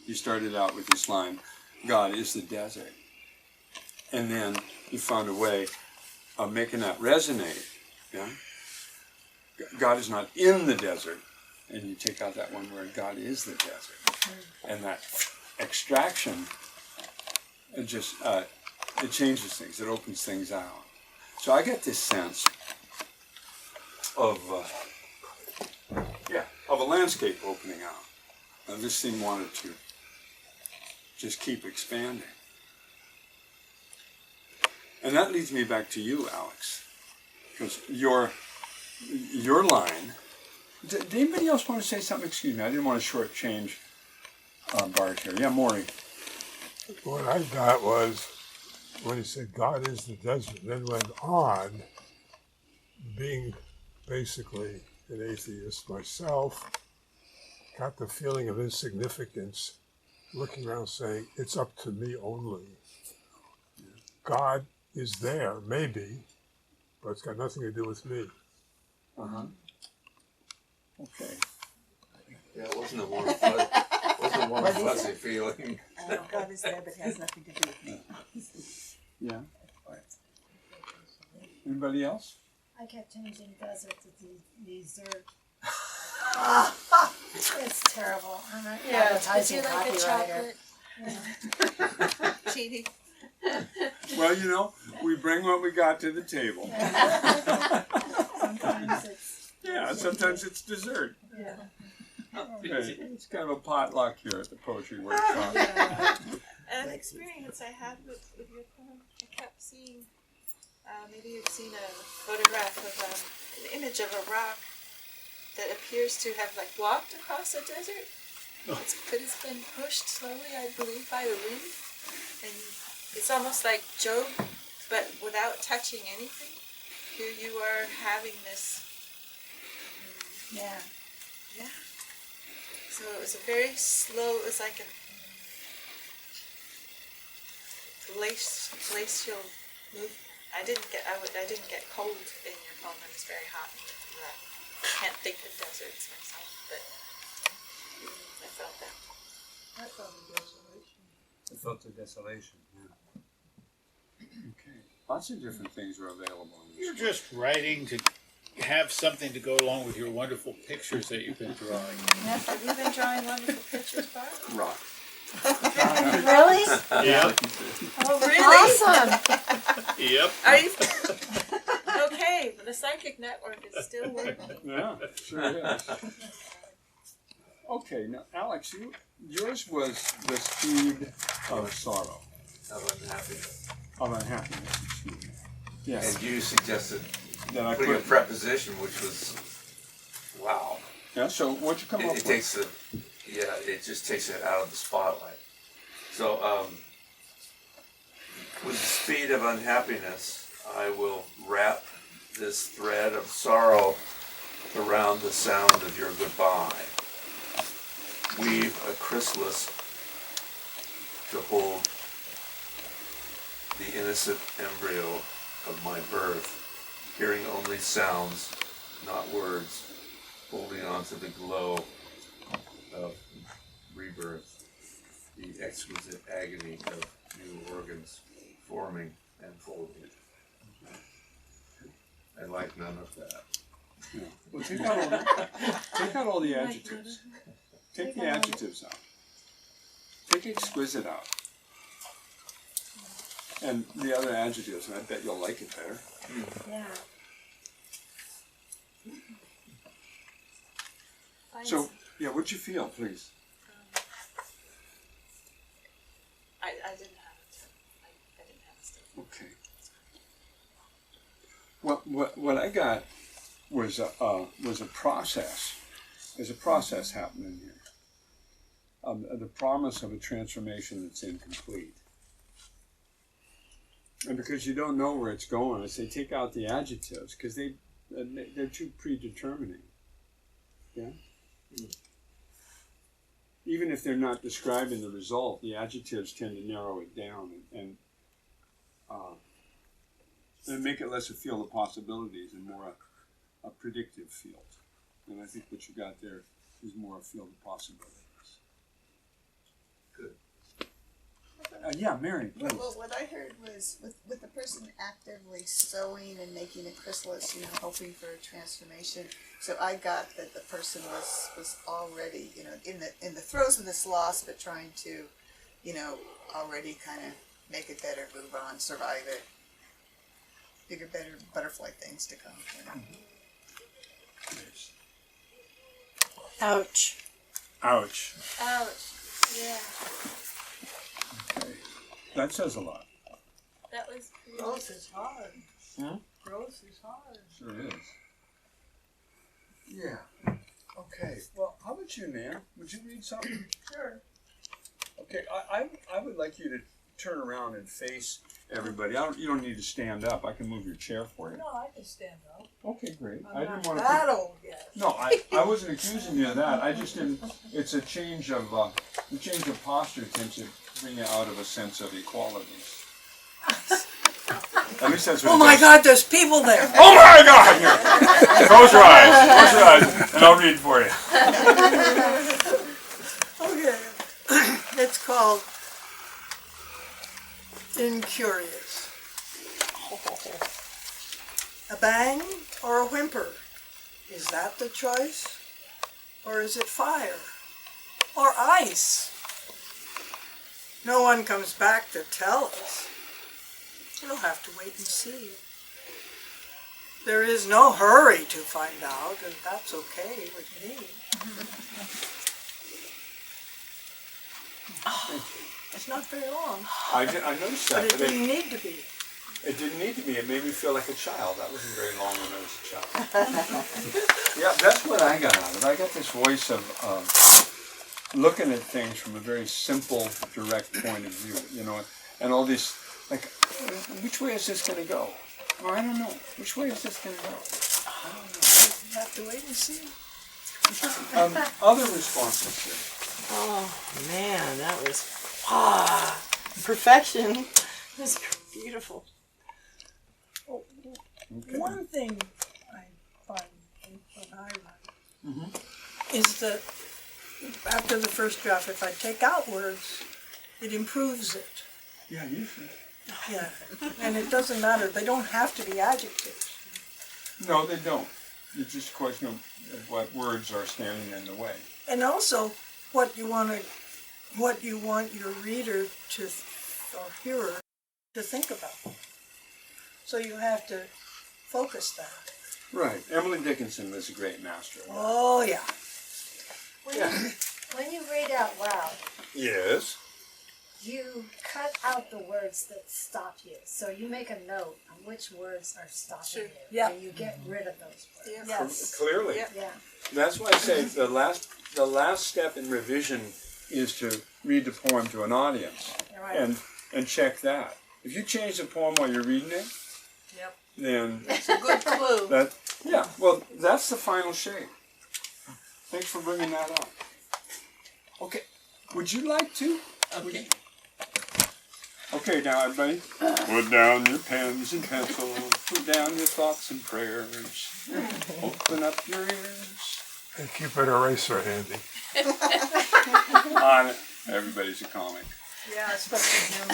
You started out with this line, God is the desert. And then you found a way of making that resonate. Yeah? God is not in the desert. And you take out that one word, God is the desert. And that extraction, it just, it changes things. It opens things out. So I get this sense of a landscape opening out. And this thing wanted to just keep expanding. And that leads me back to you, Alex, because your line. Did anybody else want to say something? Excuse me, I didn't want to shortchange Bart here. Yeah, Maury. What I got was when he said God is the desert, then went on, being basically an atheist myself, got the feeling of insignificance, looking around saying, it's up to me only. God is there, maybe, but it's got nothing to do with me. Uh-huh. Okay. Yeah, it wasn't a warm, fuzzy feeling. God is there, but it has nothing to do with me. Yeah. Anybody else? I kept changing desert to desert. It's terrible. I'm an advertising copywriter. Cheating. Well, you know, we bring what we got to the table. Sometimes it's sometimes it's dessert. yeah. Okay. It's kind of a potluck here at the Poetry Workshop. An experience I had with your poem, I kept seeing, maybe you've seen a photograph of an image of a rock that appears to have like walked across a desert, but it's been pushed slowly, I believe, by the wind, and it's almost like Job, but without touching anything. Here you are having this. Yeah. So it was a very slow. It was like a glacial move. I didn't get cold in your poem. It was very hot. I can't think of deserts myself, but I felt that. I felt the desolation. I felt the desolation. Yeah. Okay. Lots of different things are available. You're just writing to have something to go along with your wonderful pictures that you've been drawing. Yes, have you been drawing wonderful pictures, Bob? Rock. Really? Yeah. Oh, really? Awesome. Yep. Are you? Okay, the psychic network is still working. Yeah, sure is. Okay, now Alex, yours was the speed of sorrow. Of unhappiness. Of unhappiness, excuse me. Yes. And you suggested That I putting a put, preposition, which was, wow. yeah, so what'd you come up It with? takes it just takes it out of the spotlight. So, with the speed of unhappiness, I will wrap this thread of sorrow around the sound of your goodbye. Weave a chrysalis to hold the innocent embryo of my birth, hearing only sounds, not words, holding on to the glow of rebirth, the exquisite agony of new organs forming and folding. I like none of that. Yeah. Well, take out all the adjectives. Take the adjectives out. Take exquisite out. And the other adjectives, and I bet you'll like it better. Yeah. So, yeah, what'd you feel, please? I didn't have it. I didn't have it still. Okay. What I got was a process. There's a process happening here. The promise of a transformation that's incomplete. And because you don't know where it's going, I say take out the adjectives because they're too predetermining. Yeah. Even if they're not describing the result, the adjectives tend to narrow it down and make it less a field of possibilities and more a predictive field. And I think what you got there is more a field of possibilities. Good. Yeah, Mary, please. Well, what I heard was with the person actively sewing and making a chrysalis, you know, hoping for a transformation. So I got that the person was already, you know, in the throes of this loss, but trying to, you know, already kind of make it better, move on, survive it. Bigger, better butterfly things to come. You know? Ouch. Ouch. Ouch. Yeah. Okay. That says a lot. That was pretty. Growth is hard. Hmm? Growth is hard. Sure is. Yeah. Okay. Well, how about you, Nan? Would you read something? Sure. Okay. I would like you to turn around and face everybody. You don't need to stand up. I can move your chair for you. No, I can stand up. Okay, great. I'm I not didn't want to. that old yet. No, I wasn't accusing you of that. I just didn't. It's a change of posture tends to bring you out of a sense of equality. At least that's what. Oh my God! There's people there. Oh my God! Here. Close your eyes, and I'll read for you. Okay. It's called Incurious. A bang or a whimper? Is that the choice? Or is it fire? Or ice? No one comes back to tell us. We'll have to wait and see. There is no hurry to find out, and that's okay with me. It's not very long, I noticed but that. it didn't need to be. It didn't need to be. It made me feel like a child. That wasn't very long when I was a child. Yeah, that's what I got out of it. I got this voice of looking at things from a very simple, direct point of view, you know, and all these, like, which way is this going to go? Well, I don't know. Which way is this going to go? I don't know. You have to wait and see. Other responses here. Oh man, that was perfection. It was beautiful. Okay. One thing I find when I write is that after the first draft, if I take out words, it improves it. Yeah, usually. Yeah, and it doesn't matter. They don't have to be adjectives. No, they don't. It's just a question of what words are standing in the way. And also, what you want your reader to or hearer to think about. So you have to focus that. Right. Emily Dickinson was a great master of that. Oh yeah. When you read out loud, Yes. you cut out the words that stop you. So you make a note on which words are stopping you. Yeah. And you get rid of those words. Yes. Clearly. Yeah. That's why I say the last step in revision is to read the poem to an audience Right. and check that. If you change the poem while you're reading it, Yep. then It's a good clue. that's the final shape. Thanks for bringing that up. Okay, would you like to? Okay. Okay, now everybody, put down your pens and pencils, put down your thoughts and prayers, open up your ears. And keep an eraser handy. On it. Everybody's a comic. Yeah, especially him.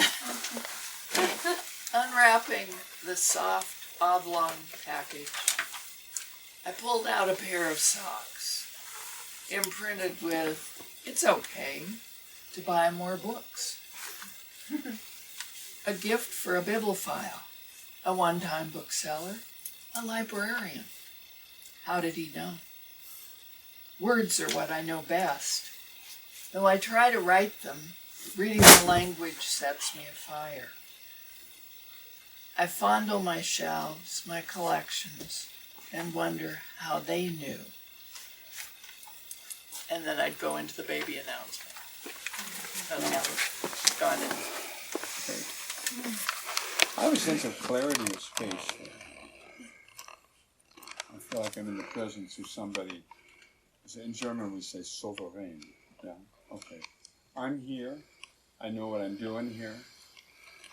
Unwrapping the soft oblong package, I pulled out a pair of socks, imprinted with, "It's okay to buy more books." A gift for a bibliophile, a one-time bookseller, a librarian. How did he know? Words are what I know best. Though I try to write them, reading the language sets me afire. I fondle my shelves, my collections, and wonder how they knew. And then I'd go into the baby announcement. Got it. I always think of clarity of space. I feel like I'm in the presence of somebody. In German we say souverän. Yeah, okay. I'm here. I know what I'm doing here.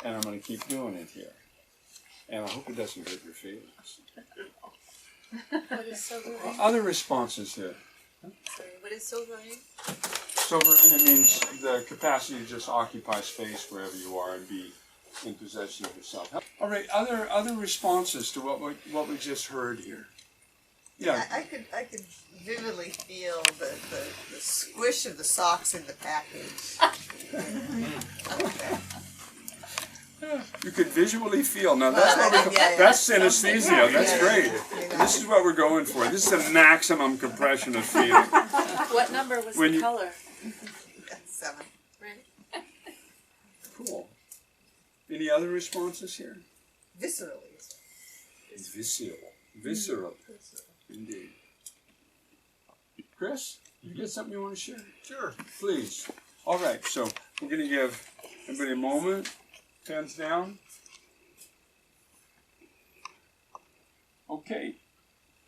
And I'm going to keep doing it here. And I hope it doesn't hurt your feelings. What is sovereign? Other responses here. Sorry, what is sovereign? Sovereign, it means the capacity to just occupy space wherever you are and be in possession of yourself. All right, other responses to what we just heard here. Yeah. I could vividly feel the squish of the socks in the package. You could visually feel. Now that's what we call, that's synesthesia. That's great. This is what we're going for. This is the maximum compression of feeling. What number was the color? 7. Right. Cool. Any other responses here? Viscerally. Visceral. Visceral. Indeed. Chris, you got something you want to share? Sure. Please. All right, so we're going to give everybody a moment. Pens down. Okay.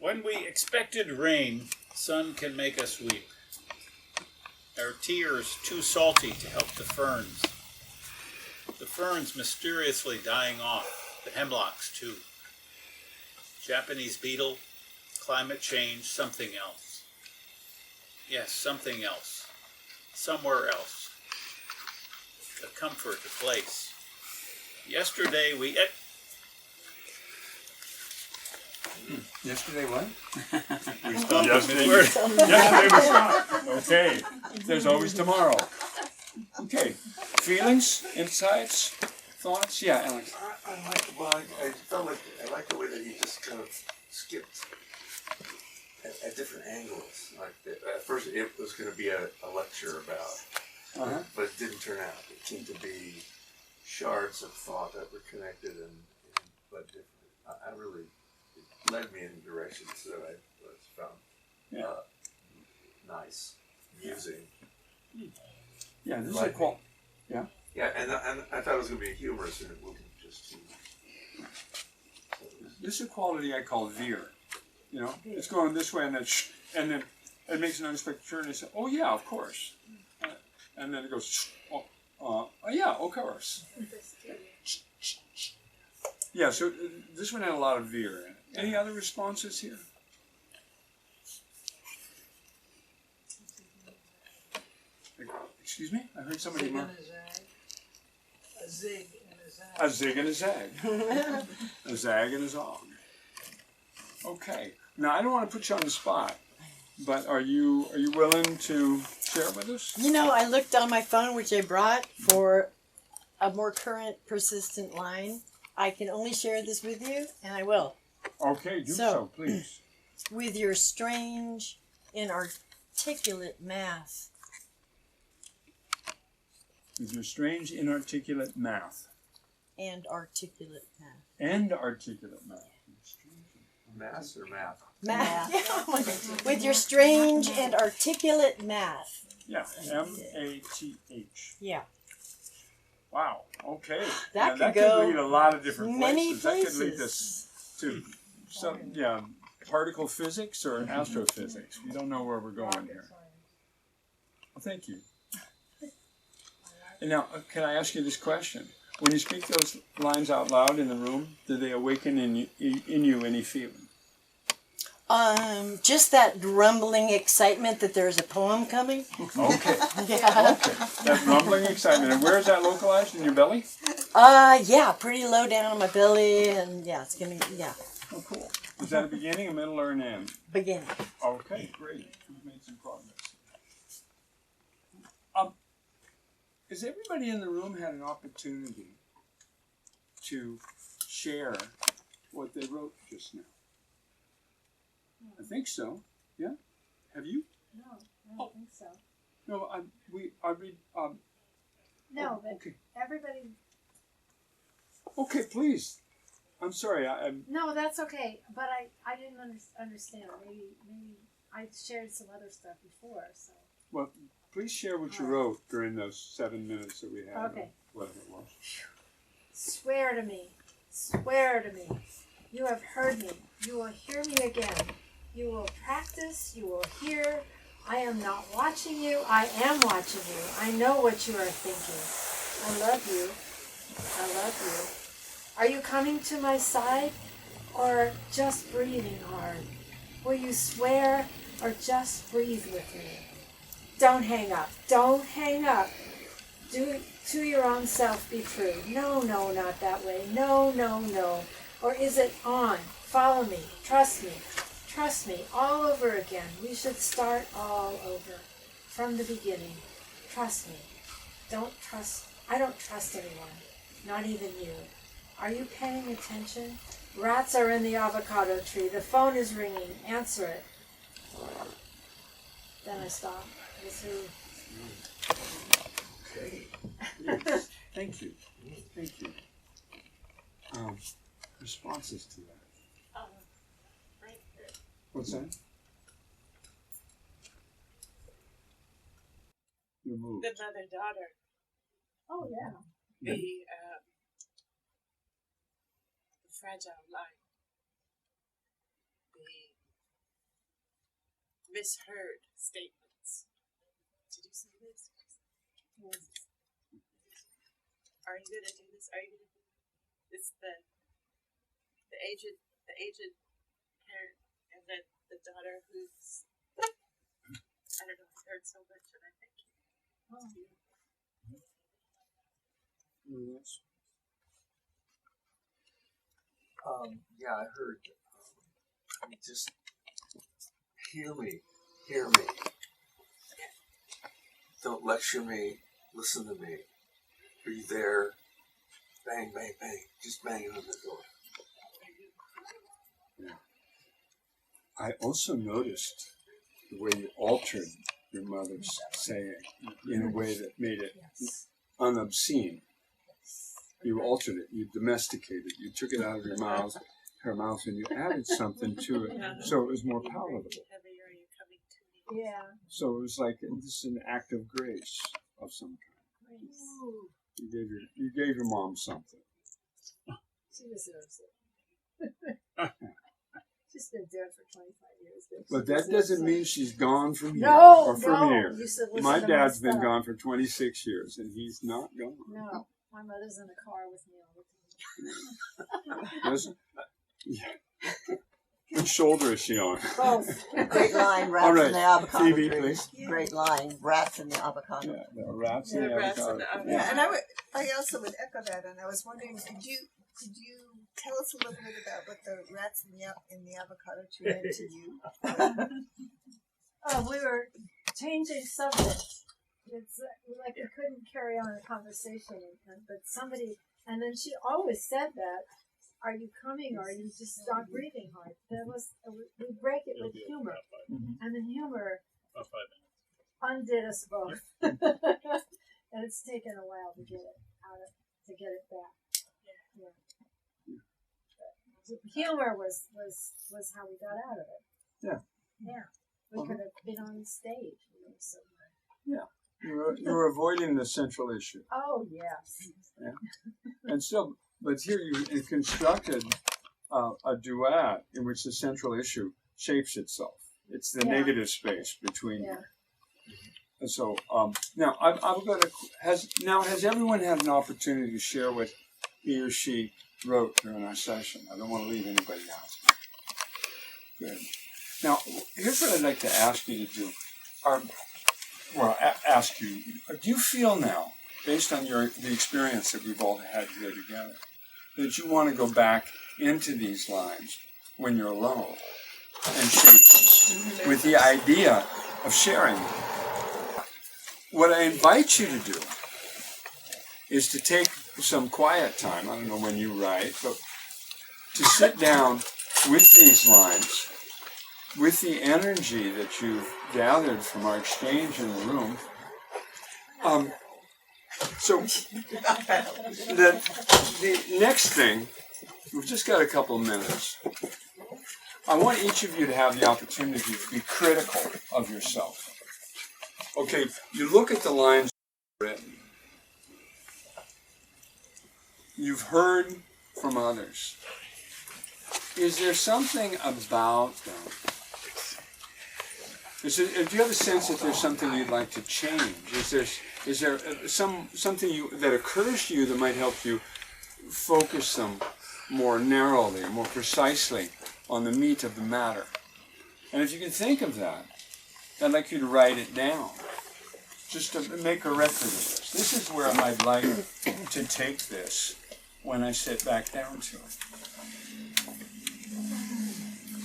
When we expected rain, sun can make us weep. Our tears too salty to help the ferns. The ferns mysteriously dying off, the hemlocks too. Japanese beetle, climate change, something else. Yes, something else. Somewhere else. A comfort, a place. Yesterday we Yesterday what? We stopped Yesterday mid-word. Yesterday we stopped. Okay. There's always tomorrow. Okay. Feelings, insights, thoughts? Yeah, Alex. I felt like I like the way that he just kind of skipped at different angles. Like at first, it was going to be a lecture about, but it didn't turn out. It seemed to be shards of thought that were connected but different. I really, it led me in directions that I found nice, amusing. Yeah, this is a qual. Yeah. Yeah, and I thought it was going to be humorous, and it wasn't just too. This is a quality I call veer. You know, it's going this way, and then it makes an unexpected turn. And you say, "Oh yeah, of course," and then it goes, "Oh yeah, of course." Yeah, so this one had a lot of veer in it. Any other responses here? Excuse me? I heard somebody. A zig and a zag. A zig and a zag. A zag and a zog. Okay. Now I don't want to put you on the spot, but are you willing to share with us? You know, I looked on my phone, which I brought, for a more current, persistent line. I can only share this with you, and I will. Okay, do so please. With your strange, inarticulate math. With your strange, inarticulate math. And articulate math. And articulate math. Math or math? Math. Yeah. With your strange and articulate math. Yeah, M-A-T-H. Yeah. Wow. Okay. That could lead a lot of different many places. That could lead us to some particle physics or astrophysics. We don't know where we're going here. Well, thank you. And now, can I ask you this question? When you speak those lines out loud in the room, do they awaken in you any feeling? Just that rumbling excitement that there's a poem coming. Okay. Yeah. Okay. That rumbling excitement. And where is that localized? In your belly? Yeah, pretty low down on my belly, and yeah, it's gonna, yeah. Oh, cool. Is that a beginning, a middle, or an end? Beginning. Okay, great. We've made some progress. Has everybody in the room had an opportunity to share what they wrote just now? I think so. Yeah? Have you? No, I don't think so. No, No, but okay. everybody. Okay, please. I'm sorry. No, that's okay. But I didn't understand. Maybe I shared some other stuff before. So. Well, please share what you wrote during those 7 minutes that we had. Okay. Whatever it was. Swear to me. Swear to me. You have heard me. You will hear me again. You will practice. You will hear. I am not watching you. I am watching you. I know what you are thinking. I love you. I love you. Are you coming to my side? or just breathing hard? Will you swear or just breathe with me? Don't hang up. Don't hang up. Do to your own self be true. No, no, not that way. No, no, no. Or is it on? Follow me. Trust me. Trust me. All over again. We should start all over. From the beginning. Trust me. I don't trust anyone. Not even you. Are you paying attention? Rats are in the avocado tree. The phone is ringing. Answer it. Then I stop. I say, Okay. Yes. Thank you. Thank you. Responses to that. Right there. What's that? You moved. The mother-daughter. oh yeah. The fragile line. The misheard statements. Did you say this? Yes. Are you gonna do this? Are you gonna do this? It's the aged parent, and then the daughter who's I don't know. I heard so much, and I think it's beautiful. Yes. Yeah, I heard. Just hear me. Hear me. Don't lecture me. Listen to me. Be there. Bang, bang, bang. Just banging on the door. Yeah. I also noticed the way you altered your mother's saying in a way that made it unobscene. You altered it, you domesticated it, you took it out of your mouth, her mouth, and you added something to it so it was more palatable. Yeah. So it was like this is an act of grace of some kind. Ooh, You gave your mom something. she deserves it. She's been dead for 25 years. But that doesn't mean she's gone from here No, or from no. here. You should listen My to dad's my been stuff. gone for 26 years, and he's not gone. No, my mother's in the car with me all the time. Listen, yeah. Which shoulder is she on? Both. Great line, rats All right, in the avocado Phoebe, tree. please. Great line, rats in the avocado. Yeah, the rats Yeah, in the rats in avocado. the avocado. Yeah. And I also would echo that, and I was wondering, could you tell us a little bit about what the rats in the avocado tree meant to you? Oh, we were changing subjects. It's like we couldn't carry on a conversation, but somebody, and then she always said that, are you coming or you just stop breathing hard? There was, we break it with humor. And the humor undid us both. And it's taken a while to get it to get it back. Yeah. But humor was how we got out of it. Yeah. Yeah. We could have been on stage. So Yeah. You were avoiding the central issue. oh yes. Yeah. And still, but here you constructed a duet in which the central issue shapes itself. It's the negative space between you. And so now I'm going to has everyone had an opportunity to share what he or she wrote during our session? I don't want to leave anybody out. Good. Now here's what I'd like to ask you to do. Ask you. Do you feel now, based on the experience that we've all had here together, that you want to go back into these lines when you're alone and shape them with the idea of sharing them? What I invite you to do is to take some quiet time, I don't know when you write, but to sit down with these lines, with the energy that you've gathered from our exchange in the room. So the next thing, we've just got a couple of minutes. I want each of you to have the opportunity to be critical of yourself. Okay, you look at the lines written. You've heard from others. Is there something about them? Do you have a sense that there's something you'd like to change? Is there something that occurs to you that might help you focus them more narrowly, more precisely on the meat of the matter. And if you can think of that, I'd like you to write it down, just to make a record of this. This is where I'd like to take this when I sit back down to it.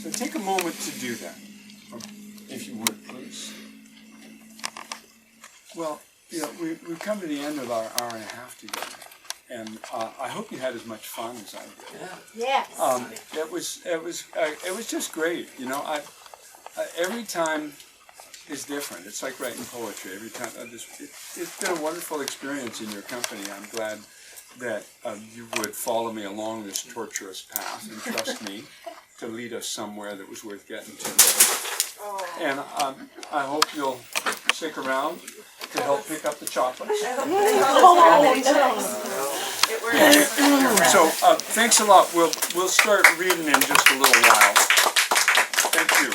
So take a moment to do that, if you would, please. Well, you know, we've come to the end of our hour and a half together, and I hope you had as much fun as I did. Yes. It was just great. You know, every time is different. It's like writing poetry. Every time, it's been a wonderful experience in your company. I'm glad that you would follow me along this tortuous path and trust me to lead us somewhere that was worth getting to. And I hope you'll stick around to help pick up the chocolates. So thanks a lot. We'll start reading in just a little while. Thank you.